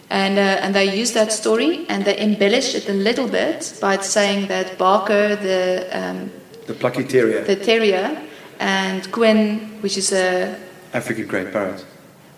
And they used that story and they embellished it a little bit by saying that Barker, the plucky terrier, and Quin, which is a African great parrot,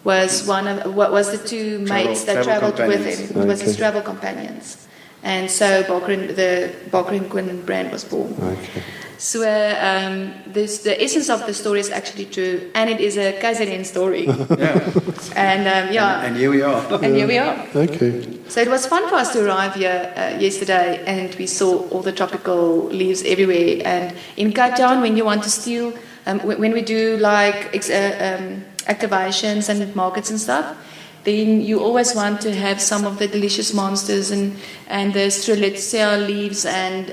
was the two mates that travelled with him. It was his travel companions, and so the Barker and Quin brand was born. Okay. So the essence of the story is actually true, and it is a KZN story. Yeah. And here we are. And here we are. Okay. So it was fun for us to arrive here yesterday, and we saw all the tropical leaves everywhere. And in Cape Town, when you want to steal, when we do like activations and markets and stuff, then you always want to have some of the delicious monsters and the strelitzia leaves and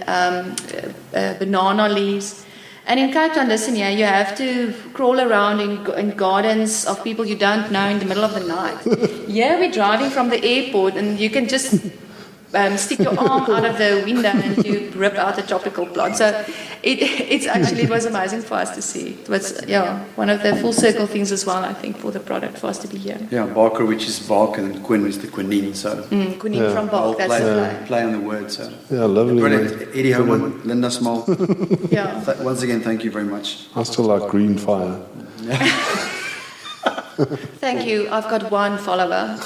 banana leaves. And in Cape Town, listen here, you have to crawl around in gardens of people you don't know in the middle of the night. Yeah, we're driving from the airport and you can just stick your arm out of the window and you rip out a tropical plant. So it was amazing for us to see. It was one of the full circle things as well, I think, for the product for us to be here. Yeah, Barker, which is bark, and Quin is the quinine. So quinine from bark. That's the play on the word. So yeah, lovely. Brilliant. Eddie Homan, Linda Small. Yeah. Once again, thank you very much. I still like green fire. Thank you. I've got one follower.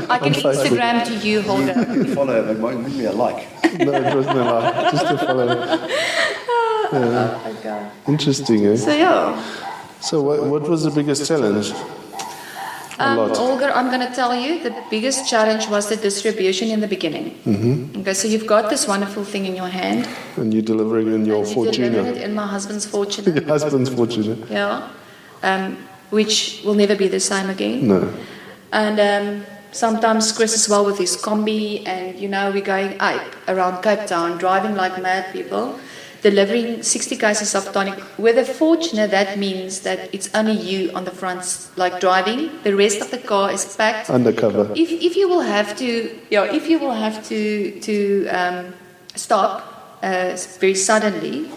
I can Instagram to you, Holder. Follow, but wouldn't be a like. No, it wasn't a like, just a follow. Okay. Interesting, eh? So yeah. So what was the biggest challenge? Olga, I'm going to tell you the biggest challenge was the distribution in the beginning. Mm-hmm. Okay, so you've got this wonderful thing in your hand. And you're delivering in your Fortuna. Delivering it in my husband's Fortuna. Your husband's Fortuna. Yeah. Which will never be the same again. No. And sometimes Chris as well with his combi, and we're going ape around Cape Town, driving like mad people, delivering 60 cases of tonic. With a Fortuna, that means that it's only you on the front, like driving. The rest of the car is packed. Undercover. If you will have to stop very suddenly,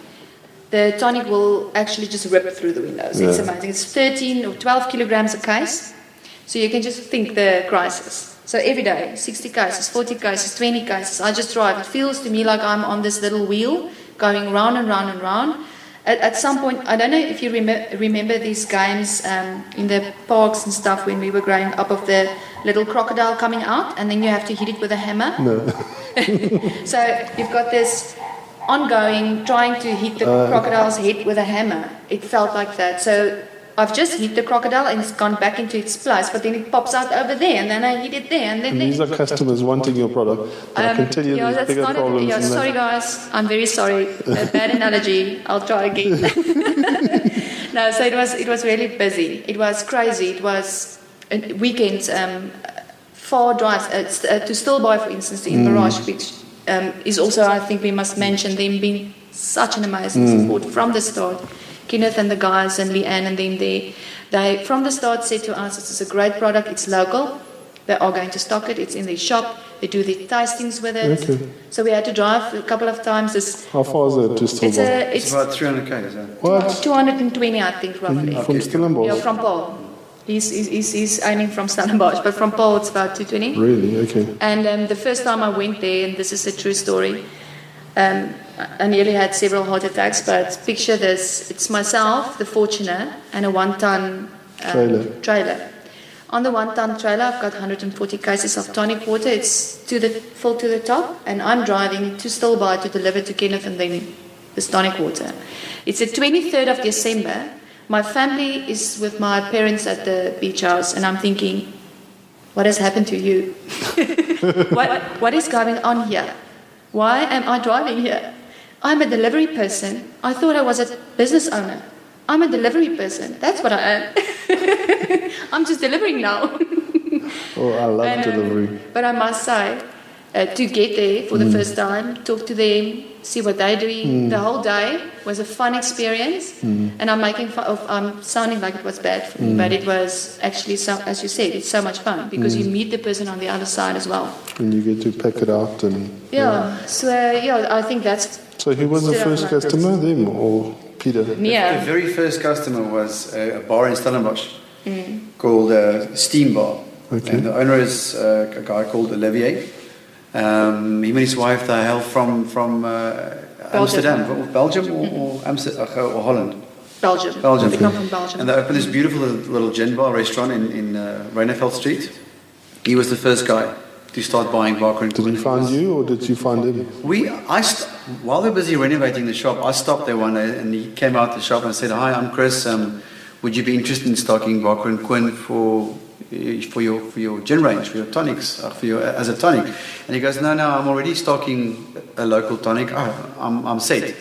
the tonic will actually just rip through the windows. Yeah. It's amazing. It's 13 or 12 kilograms a case. So you can just think the crisis. So every day, 60 cases, 40 cases, 20 cases. I just drive. It feels to me like I'm on this little wheel going round and round and round. At some point, I don't know if you remember these games in the parks and stuff when we were growing up, of the little crocodile coming out and then you have to hit it with a hammer. No. So you've got this ongoing trying to hit the crocodile's head with a hammer. It felt like that. So I've just hit the crocodile and it's gone back into its place, but then it pops out over there and then I hit it there and then these are customers wanting your product. I can tell you there's bigger problems. Sorry guys, I'm very sorry. A bad analogy. I'll try again. No, so it was really busy. It was crazy. It was weekends, far drives to Stilbaai, for instance, to Inbarrage, which is also, I think we must mention them being such an amazing support from the start. Kenneth and the guys and Leanne and them they from the start said to us, it's a great product, it's local, they are going to stock it, it's in their shop, they do the tastings with it. Okay. So we had to drive a couple of times. How far is it to Stilbaai? It's about 300 km, is that? What? 220, I think, roughly. From Stellenbosch? Yeah, from Paul. He's aiming from Stellenbosch, but from Paul it's about 220. Really? Okay. And the first time I went there, and this is a true story, I nearly had several heart attacks, but picture this. It's myself, the Fortuna, and a 1-ton trailer. On the 1-ton trailer, I've got 140 cases of tonic water. It's full to the top, and I'm driving to Stilbaai to deliver to Kenneth and then this tonic water. It's the 23rd of December. My family is with my parents at the beach house, and I'm thinking, what has happened to you? What is going on here? Why am I driving here? I'm a delivery person. I thought I was a business owner. I'm a delivery person. That's what I am. I'm just delivering now. Oh, I love delivery. But I must say, to get there for the first time, talk to them, see what they're doing. The whole day was a fun experience. And I'm sounding like it was bad for me, but it was actually, as you said, it's so much fun because you meet the person on the other side as well. And you get to pack it out. So I think that's... So who was the first customer, them or Peter? Yeah. The very first customer was a bar in Stellenbosch called Steam Bar. Okay. And the owner is a guy called Olivier. Him and his wife, they hail from Amsterdam, Belgium or Holland? Belgium. They come from Belgium. And they opened this beautiful little gin bar restaurant in Reineveld Street. He was the first guy to start buying Barker and Quin. Did he find you or did you find him? While we were busy renovating the shop, I stopped there one day and he came out the shop and said, "Hi, I'm Chris. Would you be interested in starting Barker and Quin for your gin range, for your tonics, as a tonic?" And he goes, no, I'm already stocking a local tonic. I'm set.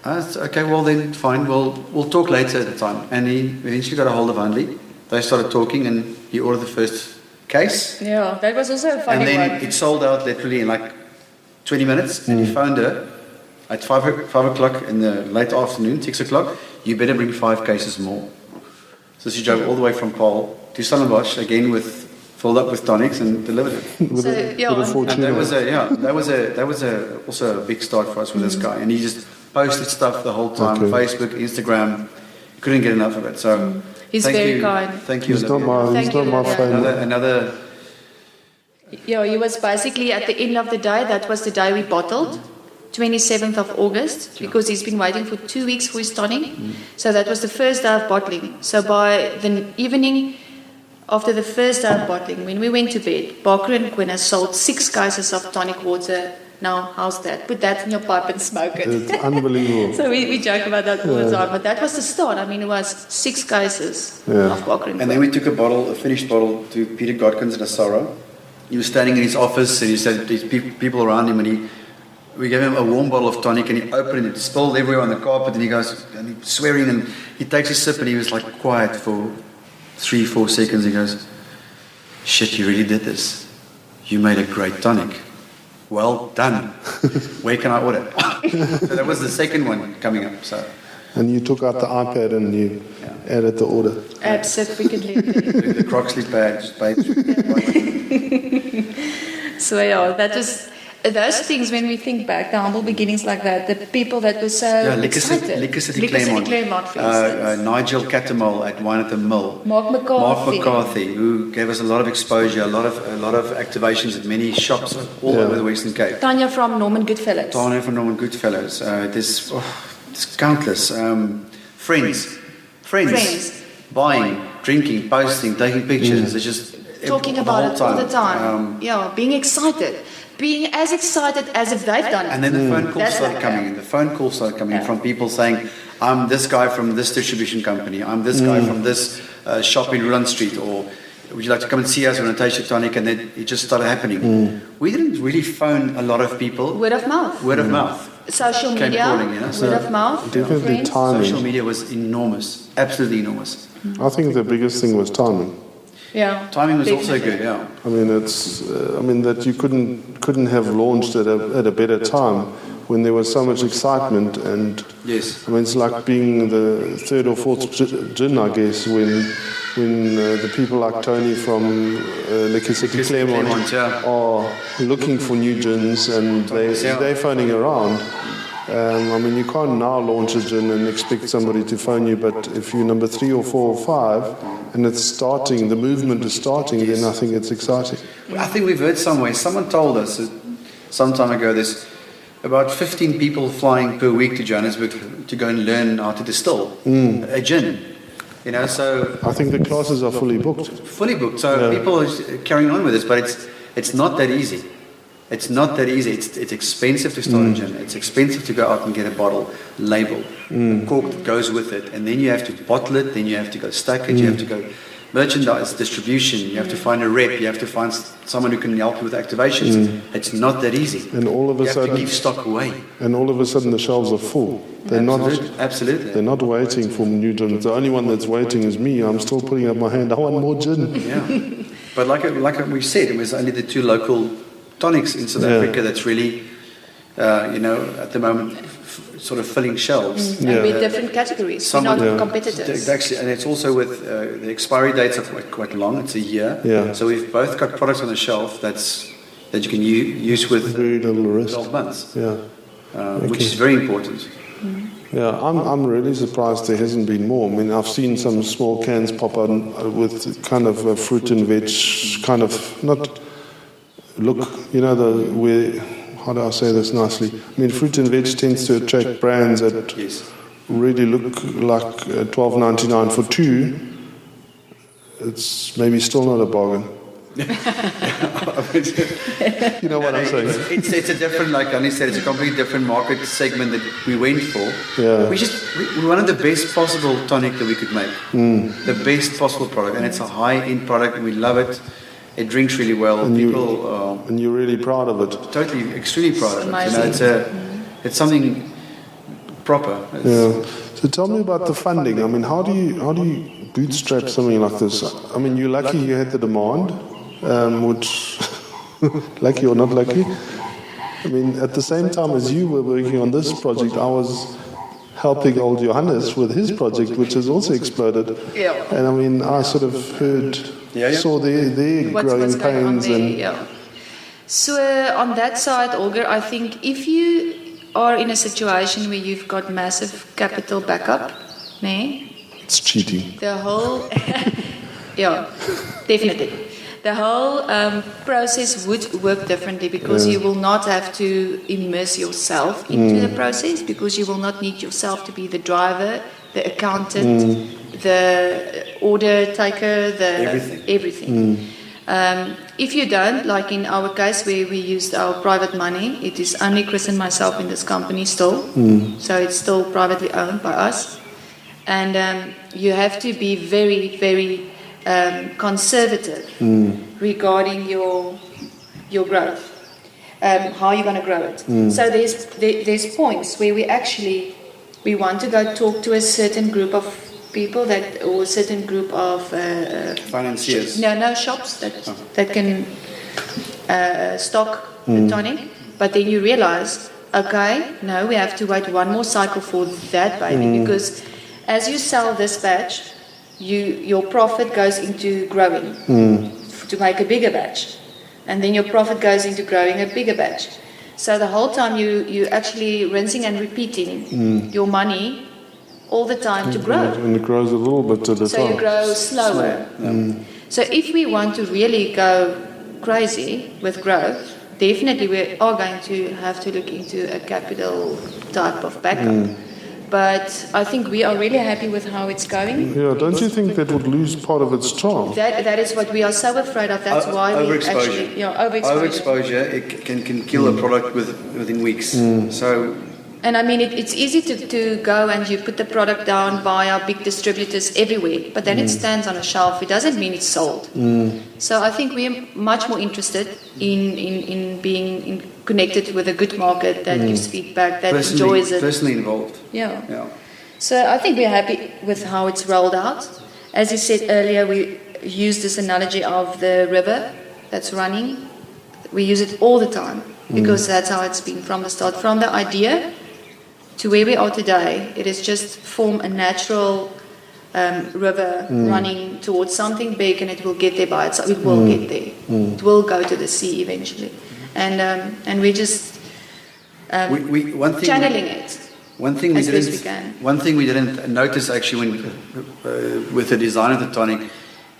I said, okay, well then fine, we'll talk later at the time. And he eventually got a hold of Hanneli. They started talking and he ordered the first case. Yeah, that was also a funny one. And then one. it sold out literally in like 20 minutes. And he phoned her at 5 o'clock in the late afternoon, 6 o'clock. You better bring 5 cases more. So she drove all the way from Paul to Stellenbosch again filled up with tonics and delivered it. And that was also a big start for us with this guy. And he just posted stuff the whole time, Facebook, Instagram. Couldn't get enough of it. So he's very kind. Thank you. He's not my favorite. He was basically at the end of the day. That was the day we bottled. 27th of August, because he's been waiting for 2 weeks for his tonic. So that was the first day of bottling. So by the evening after the first day of bottling, when we went to bed, Barker and Quin has sold 6 cases of tonic water. Now, how's that? Put that in your pipe and smoke it. It's unbelievable. So we joke about that all the time. But that was the start. I mean, it was 6 cases of Barker and Quin. And then we took a finished bottle, to Peter Godkins in Asara. He was standing in his office and he said these people around him, and we gave him a warm bottle of tonic and he opened it, spilled everywhere on the carpet, and he goes, and he's swearing, and he takes a sip and he was like quiet for 3-4 seconds. He goes, "Shit, you really did this. You made a great tonic. Well done. Where can I order?" So that was the second one coming up. So. And you took out the iPad and you added the order. Absolutely. The Croxley badge. So that is... Those things, when we think back, the humble beginnings like that, the people that were so excited. Liquor City Claremont, for instance. Nigel Catamol at Wine at the Mill. Mark McCarthy, who gave us a lot of exposure, a lot of activations at many shops all over the Western Cape. Tanya from Norman Goodfellows. There's countless. Friends. Buying, drinking, posting, taking pictures. It's just talking about it all the time. Being excited. Being as excited as if they've done it. And then the phone calls started coming in. The phone calls started coming in from people saying, "I'm this guy from this distribution company. I'm this guy from this shop in Ruland Street. Or would you like to come and see us? We want to taste your tonic." And then it just started happening. We didn't really phone a lot of people. Word of mouth. Social media. Word of mouth. Definitely timing. Social media was enormous. Absolutely enormous. I think the biggest thing was timing. Yeah, timing was also good. Yeah, I mean that you couldn't have launched at a better time when there was so much excitement, and yes, I mean it's like being the 3rd or 4th gin, I guess, when the people like Tony from Liquor City Claremont are looking for new gins and they're phoning around. I mean, you can't now launch a gin and expect somebody to phone you, but if you're number 3 or 4 or 5 and it's starting, the movement is starting, then I think it's exciting. I think we've heard somewhere, someone told us some time ago, there's about 15 people flying per week to Johannesburg to go and learn how to distill a gin. So I think the classes are fully booked. So people are carrying on with this, but it's not that easy. It's not that easy. It's expensive to start a gin. It's expensive to go out and get a bottle, label, cork that goes with it, and then you have to bottle it, then you have to go stack it, you have to go merchandise, distribution, you have to find a rep, you have to find someone who can help you with activations. It's not that easy. And all of a sudden, have to give stock away. And all of a sudden the shelves are full. Absolutely. They're not waiting for new gin. The only one that's waiting is me. I'm still putting up my hand. I want more gin. Yeah. But like we said, it was only the 2 local tonics in South Africa that's really, at the moment, sort of filling shelves. And with different categories. We're not competitors. Actually, and it's also with the expiry dates are quite long. It's a year. Yeah. So we've both got products on the shelf that you can use with very little risk. 12 months. Yeah. Which is very important. Yeah, I'm really surprised there hasn't been more. I mean, I've seen some small cans pop on with kind of a fruit and veg, kind of not look, how do I say this nicely? I mean, fruit and veg tends to attract brands that really look like $12.99 for 2. It's maybe still not a bargain. You know what I'm saying? It's a different, like Annie said, it's a completely different market segment that we went for. Yeah. We wanted the best possible tonic that we could make. The best possible product, and it's a high-end product, and we love it. It drinks really well. And you're really proud of it. Totally, extremely proud of it. It's something proper. So tell me about the funding. I mean, how do you bootstrap something like this? I mean, you're lucky you had the demand, which lucky or not lucky. I mean, at the same time as you were working on this project, I was helping old Johannes with his project, which has also exploded. Yeah. And I mean, I sort of saw their growing pains. So on that side, Olga, I think if you are in a situation where you've got massive capital backup, it's cheating. The whole, definitely. The whole process would work differently because you will not have to immerse yourself into the process, because you will not need yourself to be the driver, the accountant, the order taker, everything. If you don't, like in our case where we used our private money, it is only Chris and myself in this company still, so it's still privately owned by us. And you have to be very, very conservative regarding your growth, how you're going to grow it. So there's points where we want to go talk to a certain group of people or a certain group of financiers. Shops that can stock the tonic, but then you realize, we have to wait one more cycle for that baby, because as you sell this batch, your profit goes into growing to make a bigger batch, and then your profit goes into growing a bigger batch. So the whole time you actually rinsing and repeating your money all the time to grow. And it grows a little bit at a time. So you grow slower. So if we want to really go crazy with growth, definitely we are going to have to look into a capital type of backup. But I think we are really happy with how it's going. Yeah, don't you think that would lose part of its charm? That is what we are so afraid of. That's why we actually overexposure. It can kill a product within weeks. So. And I mean, it's easy to go and you put the product down via big distributors everywhere, but then it stands on a shelf. It doesn't mean it's sold. So I think we're much more interested in being connected with a good market that gives feedback, that enjoys it. Personally involved. Yeah. So I think we're happy with how it's rolled out. As you said earlier, we use this analogy of the river that's running. We use it all the time because that's how it's been from the start. From the idea to where we are today, it is just form a natural river running towards something big, and it will get there by itself. It will get there. It will go to the sea eventually, and we're just channeling it. One thing we didn't notice actually with the design of the tonic,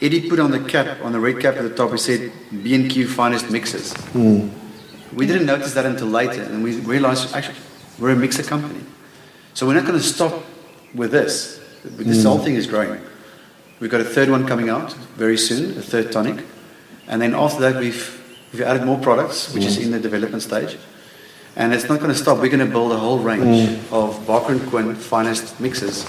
Eddie put on the red cap at the top. He said B&Q Finest Mixers. We didn't notice that until later, and we realized actually we're a mixer company. So we're not going to stop with this. This whole thing is growing. We've got a third one coming out very soon, a third tonic. And then after that, we've We've added more products, which is in the development stage. And it's not going to stop. We're going to build a whole range of Barker & Quin finest mixes.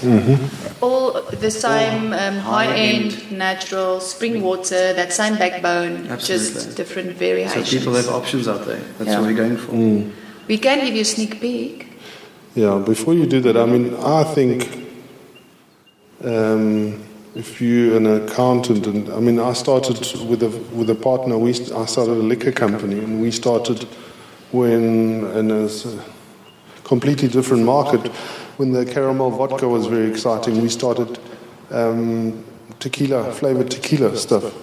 All the same high-end, natural, spring water, that same backbone, just different variations. So people have options out there. That's what we're going for. We can give you a sneak peek. Yeah, before you do that, I mean, I think if you're an accountant, and I mean, I started with a partner. I started a liquor company, and we started in a completely different market. When the caramel vodka was very exciting, we started flavored tequila stuff,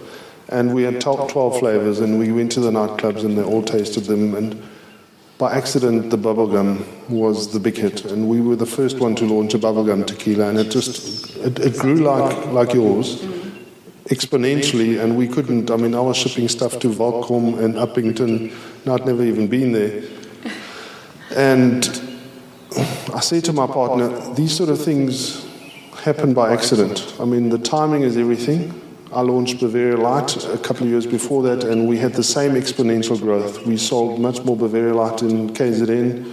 and we had 12 flavors, and we went to the nightclubs, and they all tasted them, and by accident, the bubblegum was the big hit, and we were the first one to launch a bubblegum tequila, and it grew like yours, exponentially, and we couldn't. I mean, I was shipping stuff to Volcom and Uppington, and I'd never even been there. And I said to my partner, these sort of things happen by accident. I mean, the timing is everything. I launched Bavaria Light a couple of years before that, and we had the same exponential growth. We sold much more Bavaria Light in KZN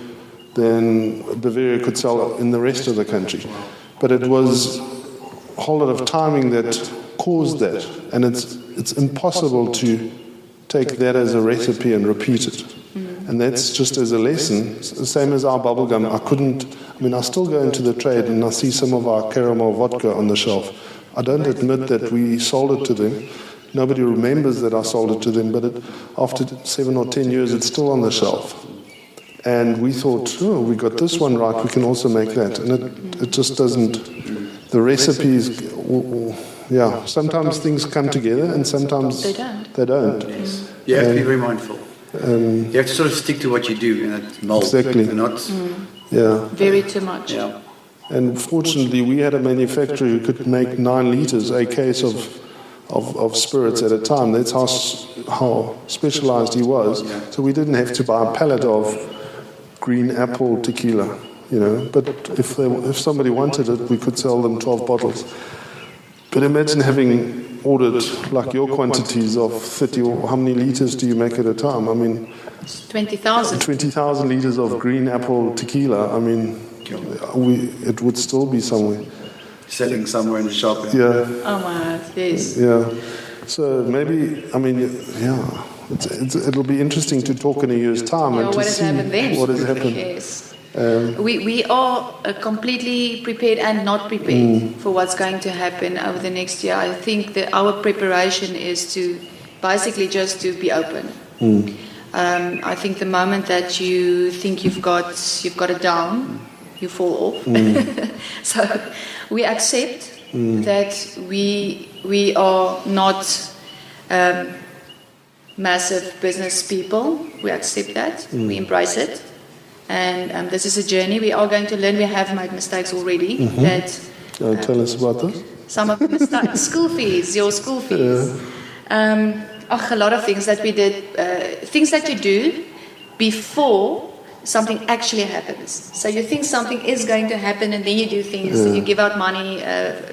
than Bavaria could sell in the rest of the country. But it was a whole lot of timing that caused that, and it's impossible to take that as a recipe and repeat it. And that's just as a lesson. The same as our bubblegum. I still go into the trade and I see some of our caramel vodka on the shelf. I don't admit that we sold it to them. Nobody remembers that I sold it to them, but after 7 or 10 years, it's still on the shelf. And we thought, we got this one right, we can also make that. And it just doesn't. The recipes, sometimes things come together and sometimes they don't. Yes. You have to be very mindful. You have to sort of stick to what you do in that mold. Exactly. And not very too much. Yeah. And fortunately, we had a manufacturer who could make 9 liters, a case of spirits at a time. That's how specialized he was. So we didn't have to buy a pallet of green apple tequila, But if somebody wanted it, we could sell them 12 bottles. But imagine having ordered like your quantities of 30, or how many liters do you make at a time? I mean, 20,000. 20,000 liters of green apple tequila. I mean, it would still be somewhere. Selling somewhere in the shop. Yeah. Oh my, yes. Yeah. So maybe, it'll be interesting to talk in a year's time and to see what has happened. Yes. We are completely prepared and not prepared for what's going to happen over the next year. I think that our preparation is to basically just to be open. I think the moment that you think you've got it down, you fall off. So we accept that we are not massive business people. We accept that. We embrace it. And this is a journey. We are going to learn. We have made mistakes already. Tell us about this. Some of the mistakes. Your school fees. A lot of things that we did. Things that you do before something actually happens. So you think something is going to happen, and then you do things. You give out money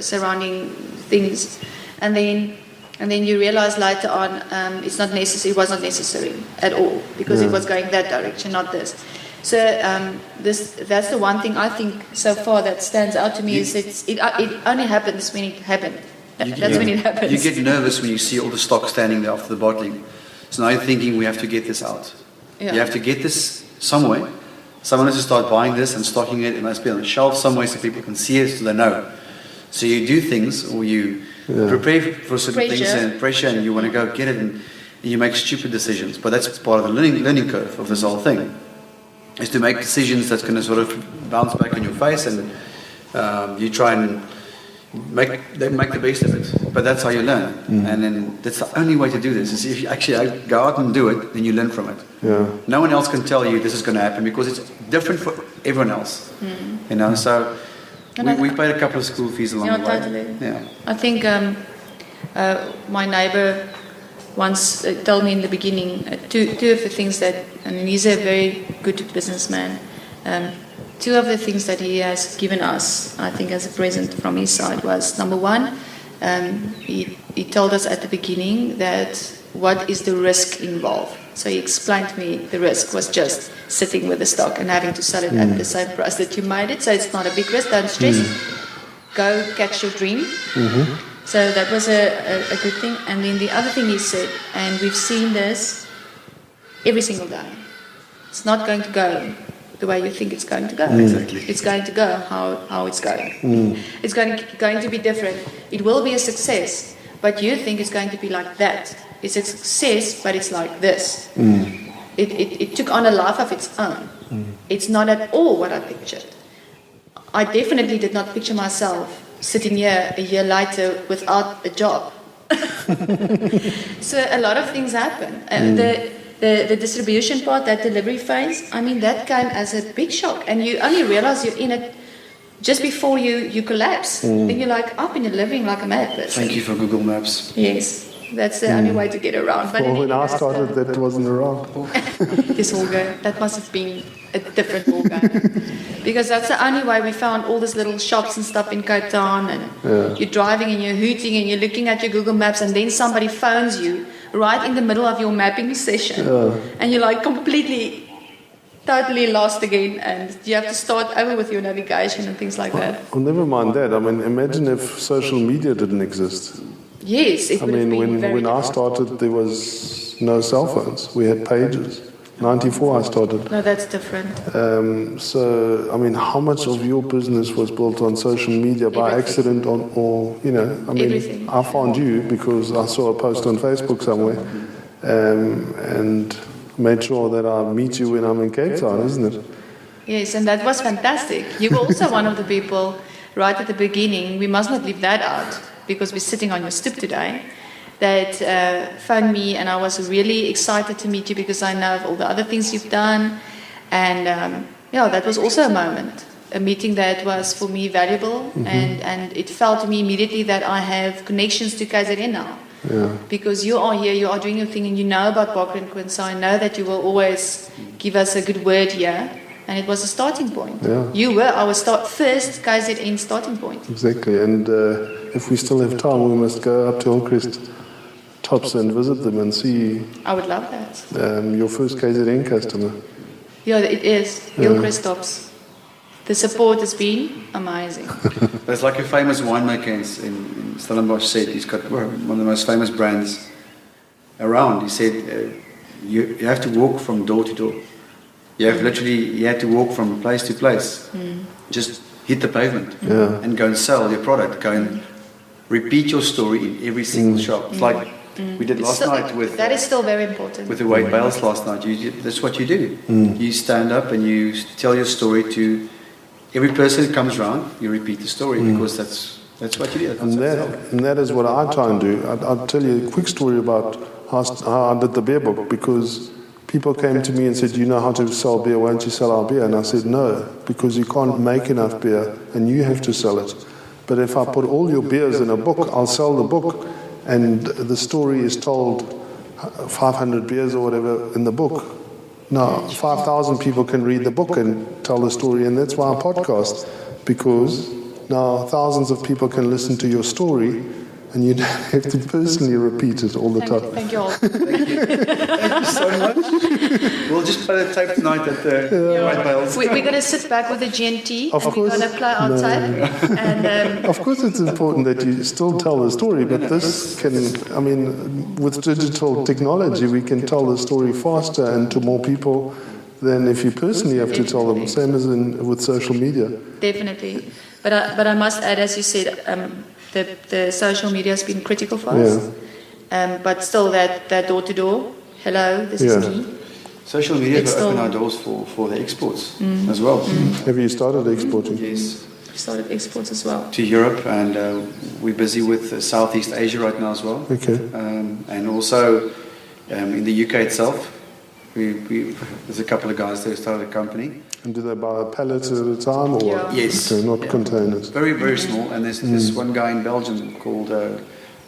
surrounding things, and then you realize later on it's not necessary. It was not necessary at all because it was going that direction, not this. So that's the one thing I think so far that stands out to me is it only happens when it happened. That's when it happens. You get nervous when you see all the stock standing there after the bottling. So now you're thinking we have to get this out. Yeah. You have to get this somewhere. Someone has to start buying this and stocking it. It must be on the shelf somewhere so people can see it so they know. So you do things or you prepare for certain things and pressure and you want to go get it and you make stupid decisions. But that's part of the learning curve of this whole thing. Is to make decisions that's going to sort of bounce back in your face and you try and make the best of it. But that's how you learn. And then that's the only way to do this is if you actually go out and do it, then you learn from it. Yeah. No one else can tell you this is going to happen because it's different for everyone else. So we paid a couple of school fees along the way. Totally. Yeah. I think my neighbor once told me in the beginning two of the things that, and he's a very good businessman, two of the things that he has given us, I think as a present from his side was, number one, he told us at the beginning that what is the risk involved? So he explained to me the risk was just sitting with the stock and having to sell it at the same price that you made it. So it's not a big risk, don't stress. Go catch your dream. So that was a good thing. And then the other thing he said, and we've seen this every single day, it's not going to go the way you think it's going to go. Exactly. It's going to go how it's going. It's going to be different. It will be a success, but you think it's going to be like that. It's a success, but it's like this. It took on a life of its own. It's not at all what I pictured. I definitely did not picture myself sitting here a year later without a job. So a lot of things happen. The distribution part, that delivery phase, I mean, that came as a big shock. And you only realize you're in it just before you collapse. Then you're like up and you're living like a mad person. Thank you for Google Maps. Yes. That's the only way to get around. But Well, when I started, that wasn't around. This whole game, that must have been a different ball game. Because that's the only way we found all these little shops and stuff in Cape Town. And you're driving and you're hooting and you're looking at your Google Maps, and then somebody phones you right in the middle of your mapping session. And you're like completely, totally lost again. And you have to start over with your navigation and things like that. Well, never mind that. I mean, imagine if social media didn't exist. Yes, it would have been very when I different. started, there was no cell phones. We had pages. 94 I started. No, that's different. So, I mean, how much of your business was built on social media by accident or, you know, I mean, Everything. I found you because I saw a post on Facebook somewhere and made sure that I meet you when I'm in Cape Town, isn't it? Yes, and that was fantastic. You were also one of the people right at the beginning, we must not leave that out, because we're sitting on your stoop today, that phoned me, and I was really excited to meet you because I know of all the other things you've done. And that was also a moment, a meeting that was for me valuable, and it felt to me immediately that I have connections to KZN now. Because you are here, you are doing your thing, and you know about Barker and Quin, so I know that you will always give us a good word here. And it was a starting point. You were our first KZN starting point. Exactly. And if we still have time, we must go up to Hillcrest Tops and visit them and see. I would love that. Your first KZN customer. Yeah, it is. Hillcrest Tops. The support has been amazing. There's like a famous winemaker in Stellenbosch said, he's got one of the most famous brands around. He said, you have to walk from door to door. You had to walk from place to place. Just hit the pavement and go and sell your product. Go and repeat your story in every single shop. It's like we did last night with... That is still very important. With the weight bales last night. That's what you do. You stand up and you tell your story to every person that comes around. You repeat the story because that's what you do. And that is what I try and do. I'll tell you a quick story about how I did the beer book, because people came to me and said, you know how to sell beer, why don't you sell our beer? And I said, no, because you can't make enough beer and you have to sell it. But if I put all your beers in a book, I'll sell the book, and the story is told 500 beers or whatever in the book. Now, 5,000 people can read the book and tell the story, and that's why I podcast, because now thousands of people can listen to your story, and you don't have to personally repeat it all the time. Thank you all. Thank you so much. We'll just play the tape tonight at the White Bales. We're going to sit back with the GNT, Of and course. we're going to play our tape. And, Of course, it's important that you still tell the story, but this can, I mean, with digital technology, we can tell the story faster and to more people than if you personally have to tell them, same as with social media. definitely. But I must add, as you said, the social media has been critical for us. But still, that door-to-door, hello, this is me. Social media It's has opened still- our doors for the exports as well. Have you started exporting? Yes, We started exports as well. to Europe, and we're busy with Southeast Asia right now as well. Okay. And also in the UK itself, there's a couple of guys there who started a company. And do they buy pallets at a time or what? Yes. Okay, not containers. Very, very small. And there's this one guy in Belgium called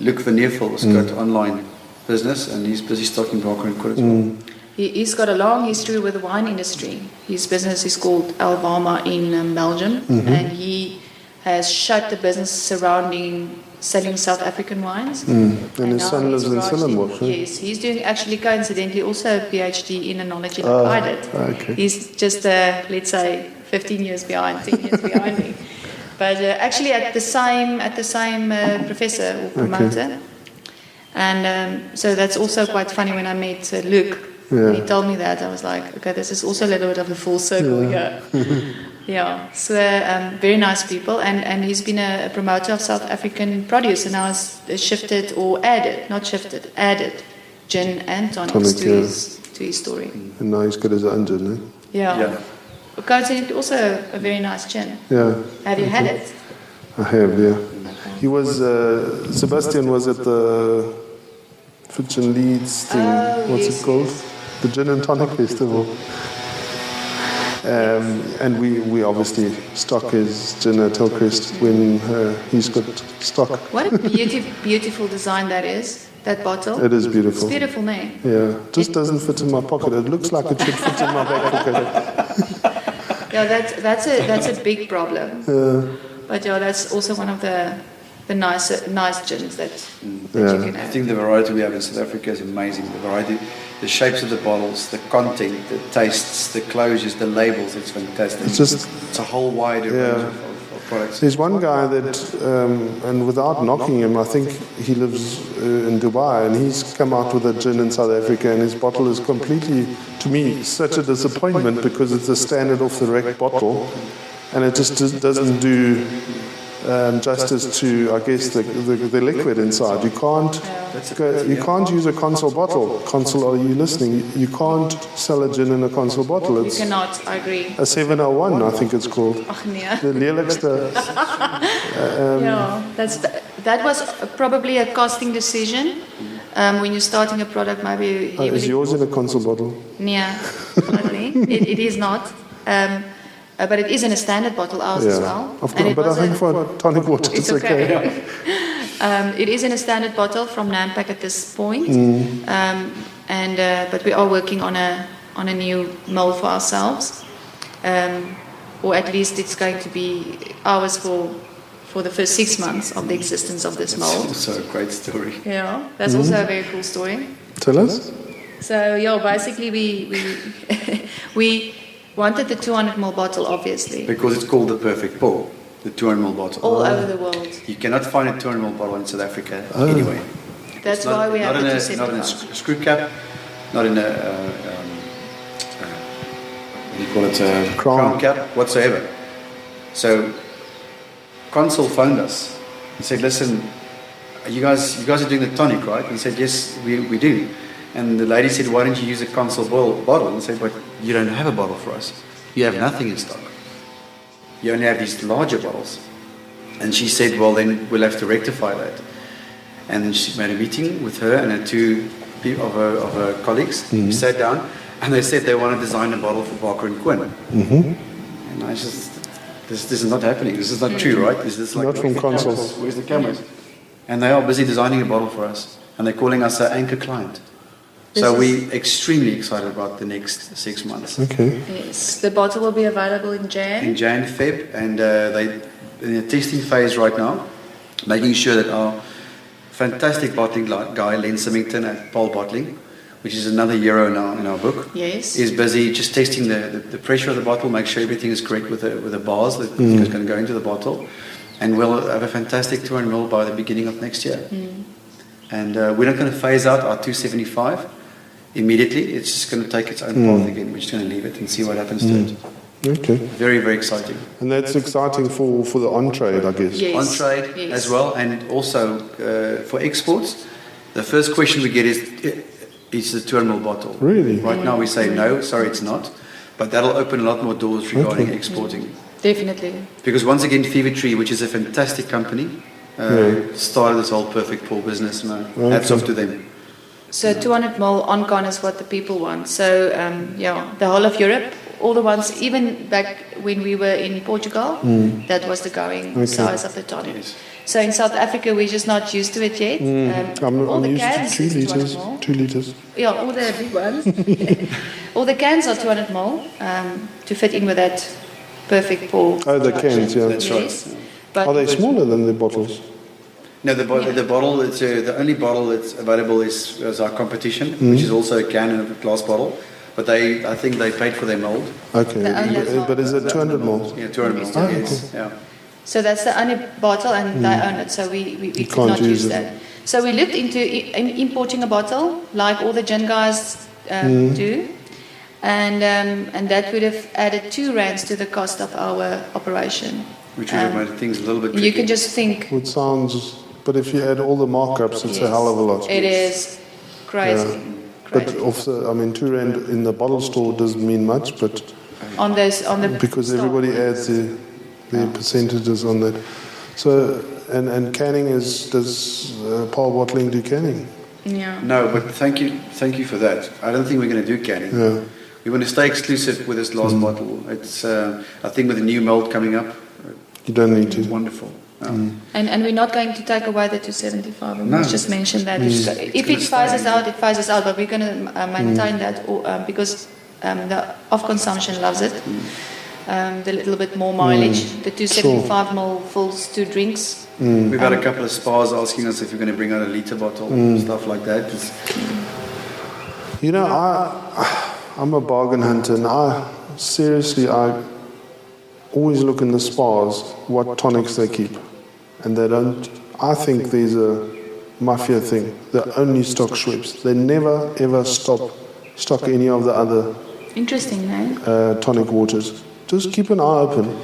Luc van Neervel, who's got online business, and he's busy stocking Barker and Quin as well. He's got a long history with the wine industry. His business is called Alvama in Belgium, and he has shaped the business surrounding selling South African wines. And his now son lives he's in garaged Stellenbosch. Yes, he's doing actually coincidentally also a PhD in enology like I did. Okay. He's just, let's say, 15 years behind, 10 years behind me. But actually at the same professor or promoter. And so that's also quite funny when I met Luke. When he told me that, I was like, okay, this is also a little bit of a full circle here. Yeah, so very nice people. And he's been a promoter of South African produce and now has shifted or added gin and tonics to his story. And now he's got his own gin, eh? Yeah. Coincidentally, also a very nice gin. Yeah. Have you had it? I have, yeah. He was, Sebastian was at the Fitch and Leeds thing, what's it called? The Gin and Tonic Festival. And we obviously stock his gin at Hillcrest when he's got stock. What a beautiful design that is, that bottle. It is beautiful. It's a beautiful name. Yeah, just doesn't fit in my pocket. It looks like it should fit in my back pocket. Yeah, that's a big problem. But yeah, that's also one of the nice gins that you can have. I think the variety we have in South Africa is amazing. The variety, the shapes of the bottles, the content, the tastes, the closures, the labels, it's fantastic. It's a whole wide range of products. There's one guy that, and without knocking him, I think he lives in Dubai, and he's come out with a gin in South Africa, and his bottle is completely, to me, such a disappointment because it's a standard off-the-rack bottle, and it just doesn't do justice to, I guess, the liquid inside. You can't use a console bottle. Console, are you listening? You can't sell a gin in a console bottle. You cannot, I agree. A 701, I think it's called. Ach nee. The lelijkste. That was probably a costing decision. When you're starting a product, maybe... Is yours in a console bottle? Yeah, totally. It is not. But it is in a standard bottle, ours as well. Of course, but I think for tonic water it's okay. It is in a standard bottle from Nampak at this point. But we are working on a new mold for ourselves. Or at least it's going to be ours for the first 6 months of the existence of this mold. That's also a great story. Yeah, that's also a very cool story. Tell us. So, basically we wanted the 200ml bottle, obviously. Because it's called the perfect pour, the 200ml bottle. All over the world. You cannot find a 200ml bottle in South Africa anyway. That's why we have the 275. Not in a screw cap, not in a, what do you call it, a crown cap, whatsoever. So, Consul phoned us and said, listen, you guys are doing the tonic, right? And he said, yes, we do. And the lady said, why don't you use a Consul bottle? And I said, but you don't have a bottle for us. You have nothing in stock. You only have these larger bottles. And she said, well, then we'll have to rectify that. And then she made a meeting with her and two of her colleagues. We sat down and they said they want to design a bottle for Barker and Quin. And I just, this is not happening. This is not true, right? This is like, not from Consuls. Where's the cameras? And they are busy designing a bottle for us. And they're calling us an anchor client. So we're extremely excited about the next 6 months. Okay. Yes, the bottle will be available in Jan. In Jan, Feb, and they're in a testing phase right now, making sure that our fantastic bottling guy, Len Symington at Pole Bottling, which is another hero now in our book, is busy just testing the pressure of the bottle, make sure everything is correct with the bars that is going to go into the bottle, and we'll have a fantastic 200ml by the beginning of next year. And we're not going to phase out our 275 immediately. It's just going to take its own path again. We're just going to leave it and see what happens to it. Okay. Very, very exciting. And that's exciting for the on-trade, I guess. Yes. On-trade as well, and also for exports. The first question we get is the 200ml bottle. Really? Right now we say no, sorry it's not. But that'll open a lot more doors regarding exporting. Definitely. Because once again, Fever Tree, which is a fantastic company, started this whole perfect pour business. Hats off to them. So 200ml on-con is what the people want. So the whole of Europe, all the ones, even back when we were in Portugal, that was the going size of the tonic. Yes. So in South Africa, we're just not used to it yet. I'm used to 2 liters. 2 liters. Yeah, all the big ones. All the cans are 200ml to fit in with that perfect pour. Oh, the cans, yeah. That's right. But are they smaller than the bottles? No, the bottle. It's the only bottle that's available is our competition, which is also a can and a glass bottle. But I think they paid for their mold. Okay, but is it 200 ml? Yeah, 200 ml. Oh, Yes. cool. Yeah. So that's the only bottle, and they own it. So we could not use that. So we looked into importing a bottle, like all the gin guys do, and that would have added R2 to the cost of our operation. Which would have made things a little bit tricky. You can just think. It sounds, but if you add all the markups, it's a hell of a lot. It is crazy. Yeah. But also, I mean, R2 in the bottle store doesn't mean much, but on the because everybody adds their percentages on that. So, and canning does Paul Bottling do canning? Yeah. No, but thank you for that. I don't think we're going to do canning. Yeah. We want to stay exclusive with this last bottle. It's I think with the new mold coming up, you don't need to. It's wonderful. And we're not going to take away the 275. We No. must just mention that. If it phases out, it phases out. But we're going to maintain that because the off-consumption loves it. The little bit more mileage. The 275 ml fills 2 drinks. We've had a couple of spas asking us if we're going to bring out a litre bottle, stuff like that. You know, I'm a bargain hunter, and I always look in the spas what tonics they keep, and they don't. I think there's a mafia thing. They only stock Schweppes. They never ever stock any of the other Interesting, eh? tonic waters. Just keep an eye open.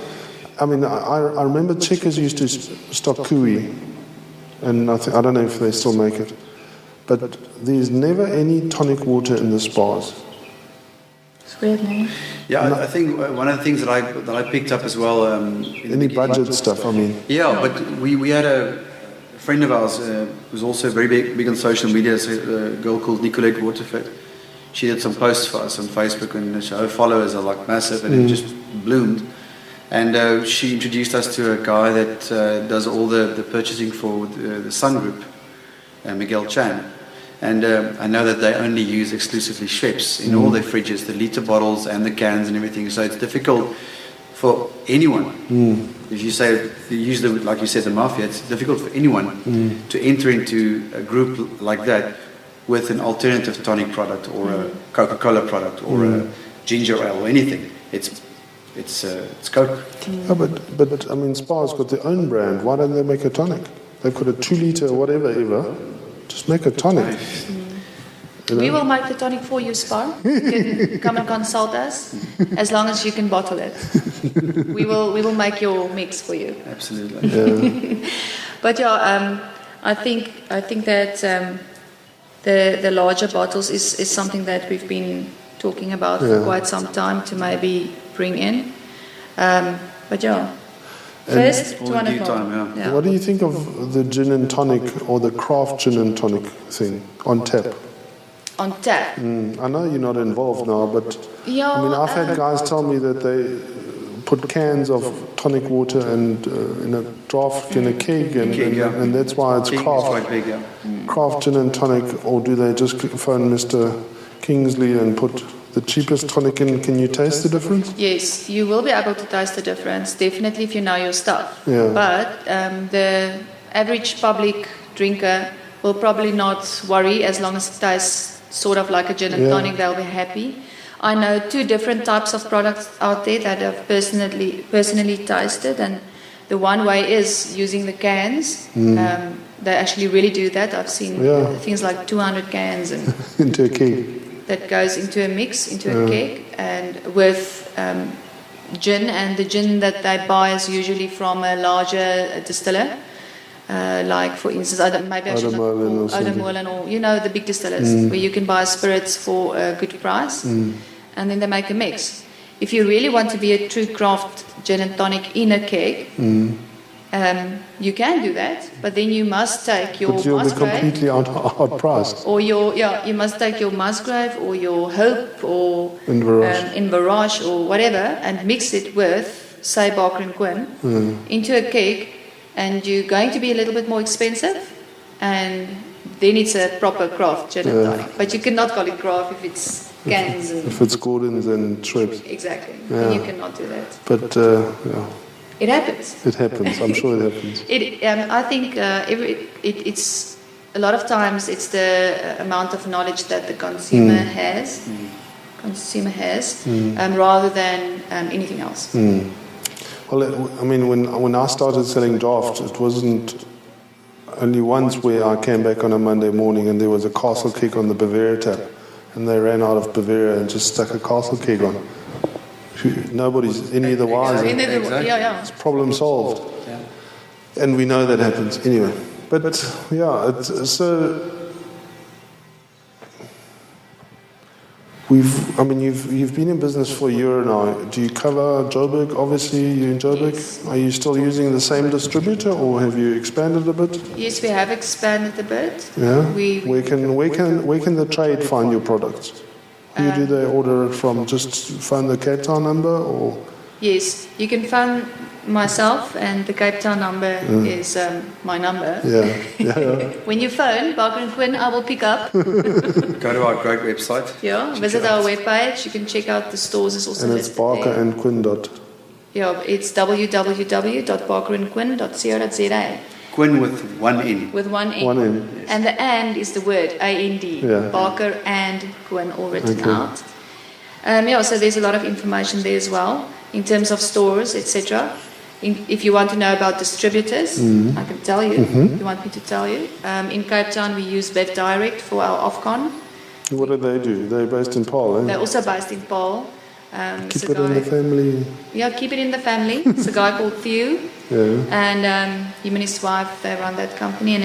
I mean, I remember Checkers used to stock Kui, and I don't know if they still make it, but there's never any tonic water in the spas. It's weird, no? Yeah, I think one of the things that I picked up as well. Any budget stuff, I mean. Yeah, but we had a friend of ours who's also very big on social media, a girl called Nicolette Waterford. She did some posts for us on Facebook, and her followers are like massive, and it just bloomed. And she introduced us to a guy that does all the purchasing for the Sun Group, Miguel Chan. And I know that they only use exclusively Schweppes in all their fridges, the litre bottles and the cans and everything. So it's difficult for anyone. If you say, like you said, the mafia, it's difficult for anyone to enter into a group like that with an alternative tonic product or a Coca-Cola product or a ginger ale or anything. It's Coke. Oh, but I mean, Spa's got their own brand. Why don't they make a tonic? They've got a 2 litre whatever ever. Just make a tonic. You know? We will make the tonic for you, Spa. You can come and consult us, as long as you can bottle it. We will make your mix for you. Absolutely. Yeah. But I think that the larger bottles is something that we've been talking about for quite some time to maybe bring in. But first, all in due time, yeah. What do you think of the gin and tonic or the craft gin and tonic thing on tap? On tap? I know you're not involved now, but Yeah, I mean, I've had guys tell me that they put cans of tonic water and in a draft in a keg, and that's why it's Keg is craft. quite big, Craft gin and tonic, or do they just phone Mr. Kingsley and put the cheapest tonic in? Can you taste the difference? Yes, you will be able to taste the difference, definitely if you know your stuff. Yeah. But the average public drinker will probably not worry as long as it tastes sort of like a gin and tonic, they'll be happy. I know 2 different types of products out there that I've personally tasted, and the one way is using the cans. They actually really do that. I've seen things like 200 cans and Into a keg. that goes into a mix, into a keg, and with gin. And the gin that they buy is usually from a larger distiller, like for instance, maybe I should not call Oudemorlen or the big distillers, where you can buy spirits for a good price, and then they make a mix. If you really want to be a true craft gin and tonic in a keg, you can do that, but then you must take your But you'll be Musgrave, completely outpriced. or you must take your Musgrave or your Hope or Inverage. or whatever, and mix it with, say, Barker and Quin into a keg, and you're going to be a little bit more expensive, and then it's a proper craft gin and tonic. But you cannot call it craft if it's cans and If it's Gordon's and Schweppes. exactly. Yeah. You cannot do that. But It happens. It happens. I'm sure it happens. I think it's a lot of times it's the amount of knowledge that the consumer has, rather than anything else. Well, I mean, when I started selling draft, it wasn't only once where I came back on a Monday morning and there was a castle keg on the Bavaria tap, and they ran out of Bavaria and just stuck a castle keg on. Nobody's any the wiser. Exactly. It's problem solved. Yeah. And we know that happens anyway. But yeah, so you've been in business for a year now. Do you cover Joburg? Obviously, you're in Joburg. Yes. Are you still using the same distributor, or have you expanded a bit? Yes, we have expanded a bit. Yeah. Where can the trade find your products? Who do they order it from? Just phone the Cape Town number, or? Yes, you can phone myself, and the Cape Town number is my number. Yeah. When you phone Barker and Quin, I will pick up. Go to our great website. Yeah, visit our webpage. You can check out the stores. Is also and it's Barker there. and Quin. Yeah, it's www.barkerandquin.co.za. Quin with one N. With one N. One N. Yes. And the and is the word, A-N-D. Yeah. Barker and Quin, all written out. So there's a lot of information there as well, in terms of stores, etc. If you want to know about distributors, I can tell you. If you want me to tell you. In Cape Town, we use Bev Direct for our Ofcon. What do? They're based in Paarl, eh? They're also based in Paarl. Keep it in the family. Yeah, keep it in the family. It's a guy called Theo. Yeah. And him and his wife, they run that company, and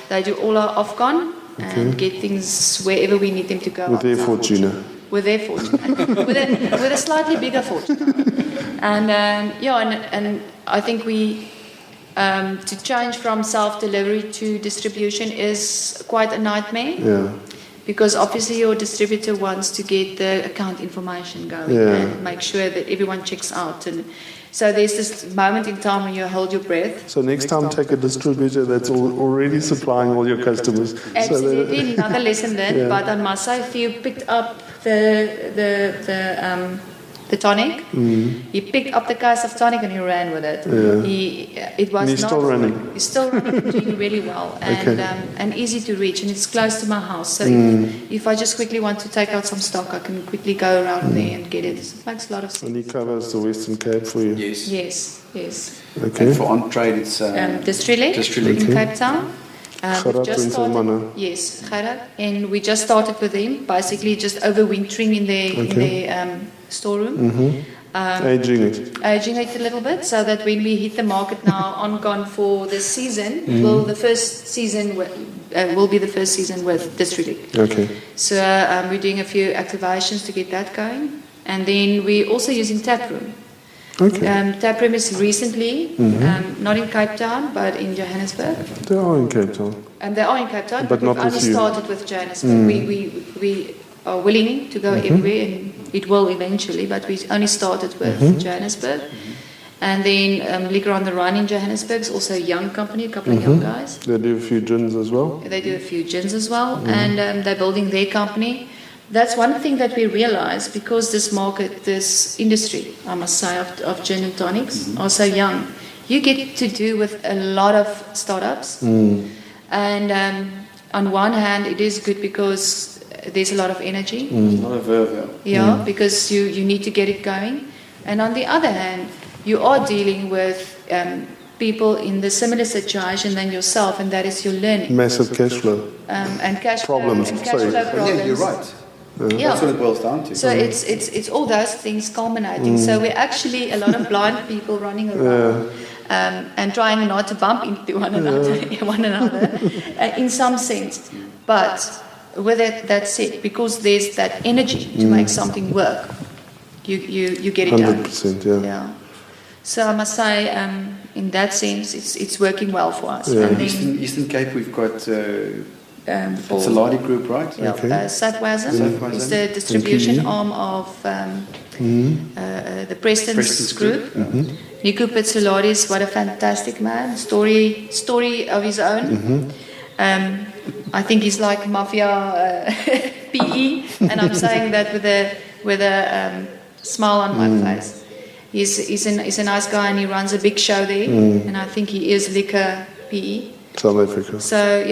they do all our Ofcon and get things wherever we need them to go. With their Fortuna. With their Fortuna. with a slightly bigger Fortuna. And and I think we to change from self-delivery to distribution is quite a nightmare. Yeah. Because obviously your distributor wants to get the account information going and make sure that everyone checks out. And so there's this moment in time when you hold your breath. So next time take a distributor that's already supplying all your customers. Absolutely, another lesson learned. But I must say, if you picked up the Tonic, he picked up the case of Tonic and he ran with it. He's still running. He's still running, doing really well, and easy to reach, and it's close to my house. So if I just quickly want to take out some stock, I can quickly go around there and get it. It makes a lot of sense. And he covers the Western Cape for you. Yes. Okay. And for on trade, it's Distrilec in Cape Town. We've just started, yes, Gerard, and we just started with them, basically just overwintering in their storeroom. Aging it a little bit, so that when we hit the market now on for this season, the first season will be the first season with Distrilec. Okay. So we're doing a few activations to get that going, and then we're also using Taproom. Okay. Taproom is recently, not in Cape Town, but in Johannesburg. They are in Cape Town. And they are in Cape Town, but we've not only with you. started with Johannesburg. We are willing to go everywhere, and it will eventually, but we only started with Johannesburg. And then Liquor on the Run in Johannesburg is also a young company, a couple of young guys. They do a few gins as well. They do a few gins as well, and they're building their company. That's one thing that we realize, because this market, this industry, I must say, of gin and tonics are so young. You get to do with a lot of startups. And on one hand, it is good because there's a lot of energy. a lot of verve. Because you need to get it going. And on the other hand, you are dealing with people in the similar situation than yourself, and that is your learning. Massive cash flow. And cash Problems. Flow, and cash flow problems. Yeah, you're right. That's what it boils down to. So it's all those things culminating. So we're actually a lot of blind people running around and trying not to bump into one another in some sense. But with that said, because there's that energy to make something work, you get it done. 100%, Yeah. So I must say, in that sense, it's working well for us. Yeah. And then, Eastern Cape, we've got for it's a Ladi group, right? Yeah, Safwazen is the distribution arm of the Preston's group. Nico Pizzolari's, what a fantastic man! Story of his own. I think he's like mafia PE, and I'm saying that with a smile on my face. He's a nice guy and he runs a big show there. And I think he is liquor PE. South Africa. So,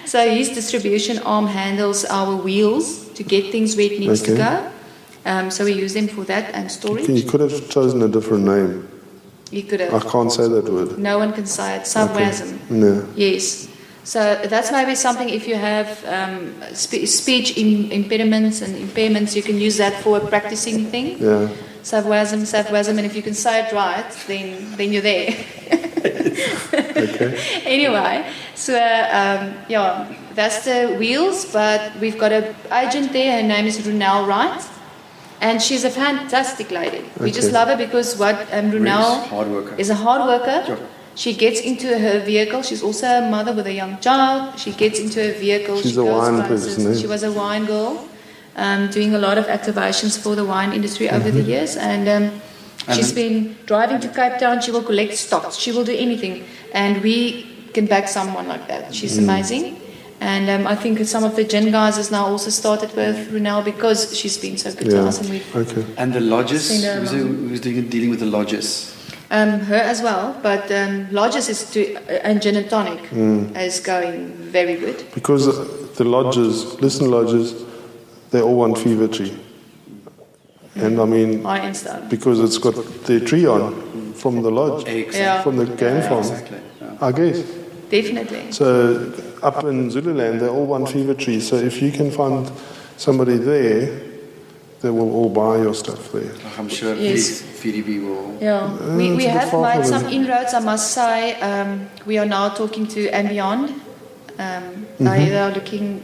so his distribution arm handles our wheels to get things where it needs to go. So we use them for that and storage. You could have chosen a different name. You could have. I can't say that word. No one can say it. Sarcasm. No. Yes. So that's maybe something, if you have speech impediments and impairments, you can use that for a practicing thing. Yeah. Sarcasm, and if you can say it right, then you're there. Okay. Anyway, so that's the wheels, but we've got an agent there, her name is Runel Wright, and she's a fantastic lady. We just love her because Runel is a hard worker. Sure. She gets into her vehicle. She's also a mother with a young child. She gets into her vehicle. She's a wine person. She was a wine girl, doing a lot of activations for the wine industry over the years. And she's been driving to Cape Town. She will collect stocks. She will do anything. And we can back someone like that. She's amazing. And I think some of the gin guys has now also started with Runel because she's been so good to us. And the lodges? Who's dealing with the lodges? Her as well, but lodges and gin and tonic is going very good. Because the lodges, they all want fever tree. And I mean, because it's got the tree on from the lodge, from the game farm. Exactly. I guess. Definitely. So up in Zululand, they all want fever tree. So if you can find somebody there, they will all buy your stuff there. I'm sure VDB will. Yeah, we have made some inroads, I must say. We are now talking to Ambient. They are looking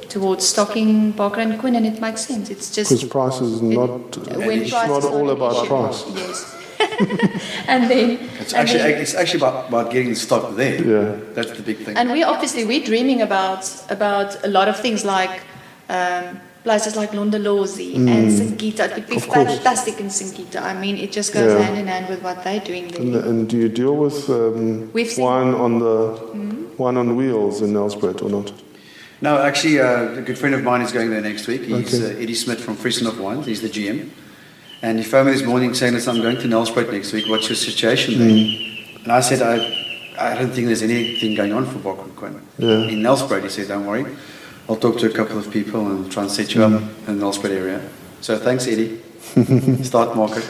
towards stocking Barker and Quin, and it makes sense. It's just because price is not. It's not all about price. Yes. And then it's actually about getting stock there. Yeah, that's the big thing. And we're dreaming about a lot of things like. Places like Londolozi and St. Kita. It would be fantastic in St. Kita. I mean, it just goes hand in hand with what they're doing there. And do you deal with wine on wheels in Nelspruit or not? No, actually, a good friend of mine is going there next week. He's Eddie Smith from Friesenhof Wines. He's the GM. And he phoned me this morning saying that I'm going to Nelspruit next week. What's your situation there? And I said, I don't think there's anything going on for Barker and Quin. In Nelspruit, he said, don't worry. I'll talk to a couple of people and try and set you up in the Nelspruit area. So thanks, Eddie. Start market.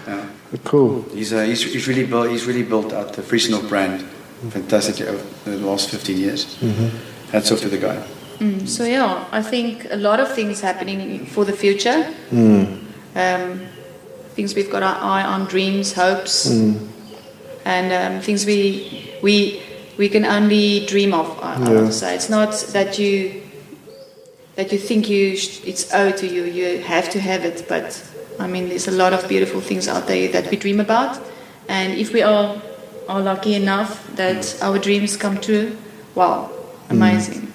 Yeah. Cool. He's really built out the Friesenhof brand fantastically over the last 15 years. Hats off to the guy. So I think a lot of things happening for the future. Things we've got our eye on, dreams, hopes, and things we can only dream of. I want to say it's not that you think it's owed to you. You have to have it, but I mean, there's a lot of beautiful things out there that we dream about, and if we are lucky enough that our dreams come true, wow, amazing.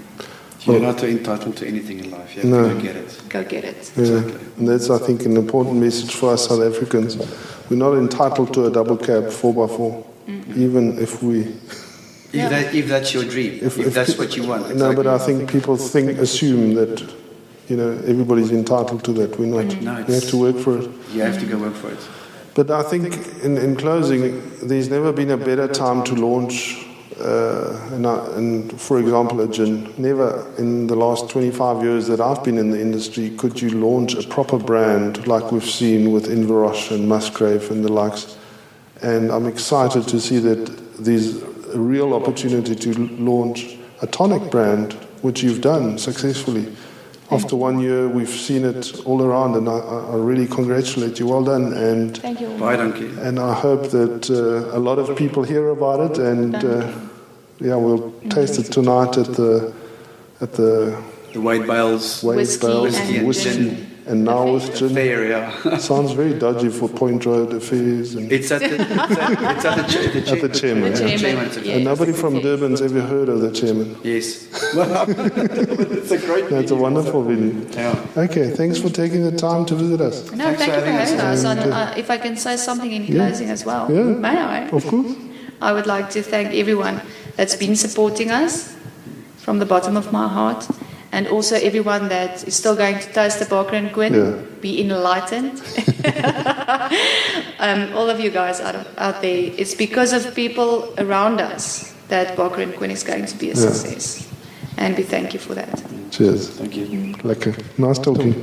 You're not entitled to anything in life. You have to go get it. Go get it. Yeah. Exactly. And that's, I think, an important message for us South Africans. We're not entitled to a double cab 4x4, even if we. If that's your dream, if that's what you want. Exactly. No, but I think people assume that, everybody's entitled to that. We're not. No, you have to work for it. You have to go work for it. But I think, in closing, there's never been a better time to launch, and for example, a gin. Never in the last 25 years that I've been in the industry could you launch a proper brand like we've seen with Inverroche and Musgrave and the likes. And I'm excited to see that there's a real opportunity to launch a tonic brand, which you've done successfully. After 1 year, we've seen it all around, and I really congratulate you. Well done. And thank you. Bye, donkey. And I hope that a lot of people hear about it, and we'll taste it tonight at the Wade Bales whiskey. And now with gin. Fair, yeah. Sounds very dodgy for Point Road affairs. And it's at the chairman. And nobody from Durban's ever heard of the chairman. Yes. It's a great It's a wonderful venue. Yeah. Okay, thanks for taking the time to visit us. No, thank you for having us. And if I can say something in closing as well, may I? Of course. I would like to thank everyone that's been supporting us from the bottom of my heart. And also everyone that is still going to taste the Barker and Quin, be enlightened. All of you guys out there, it's because of people around us that Barker and Quin is going to be a success. And we thank you for that. Cheers. Thank you. Lekker. Nice talking.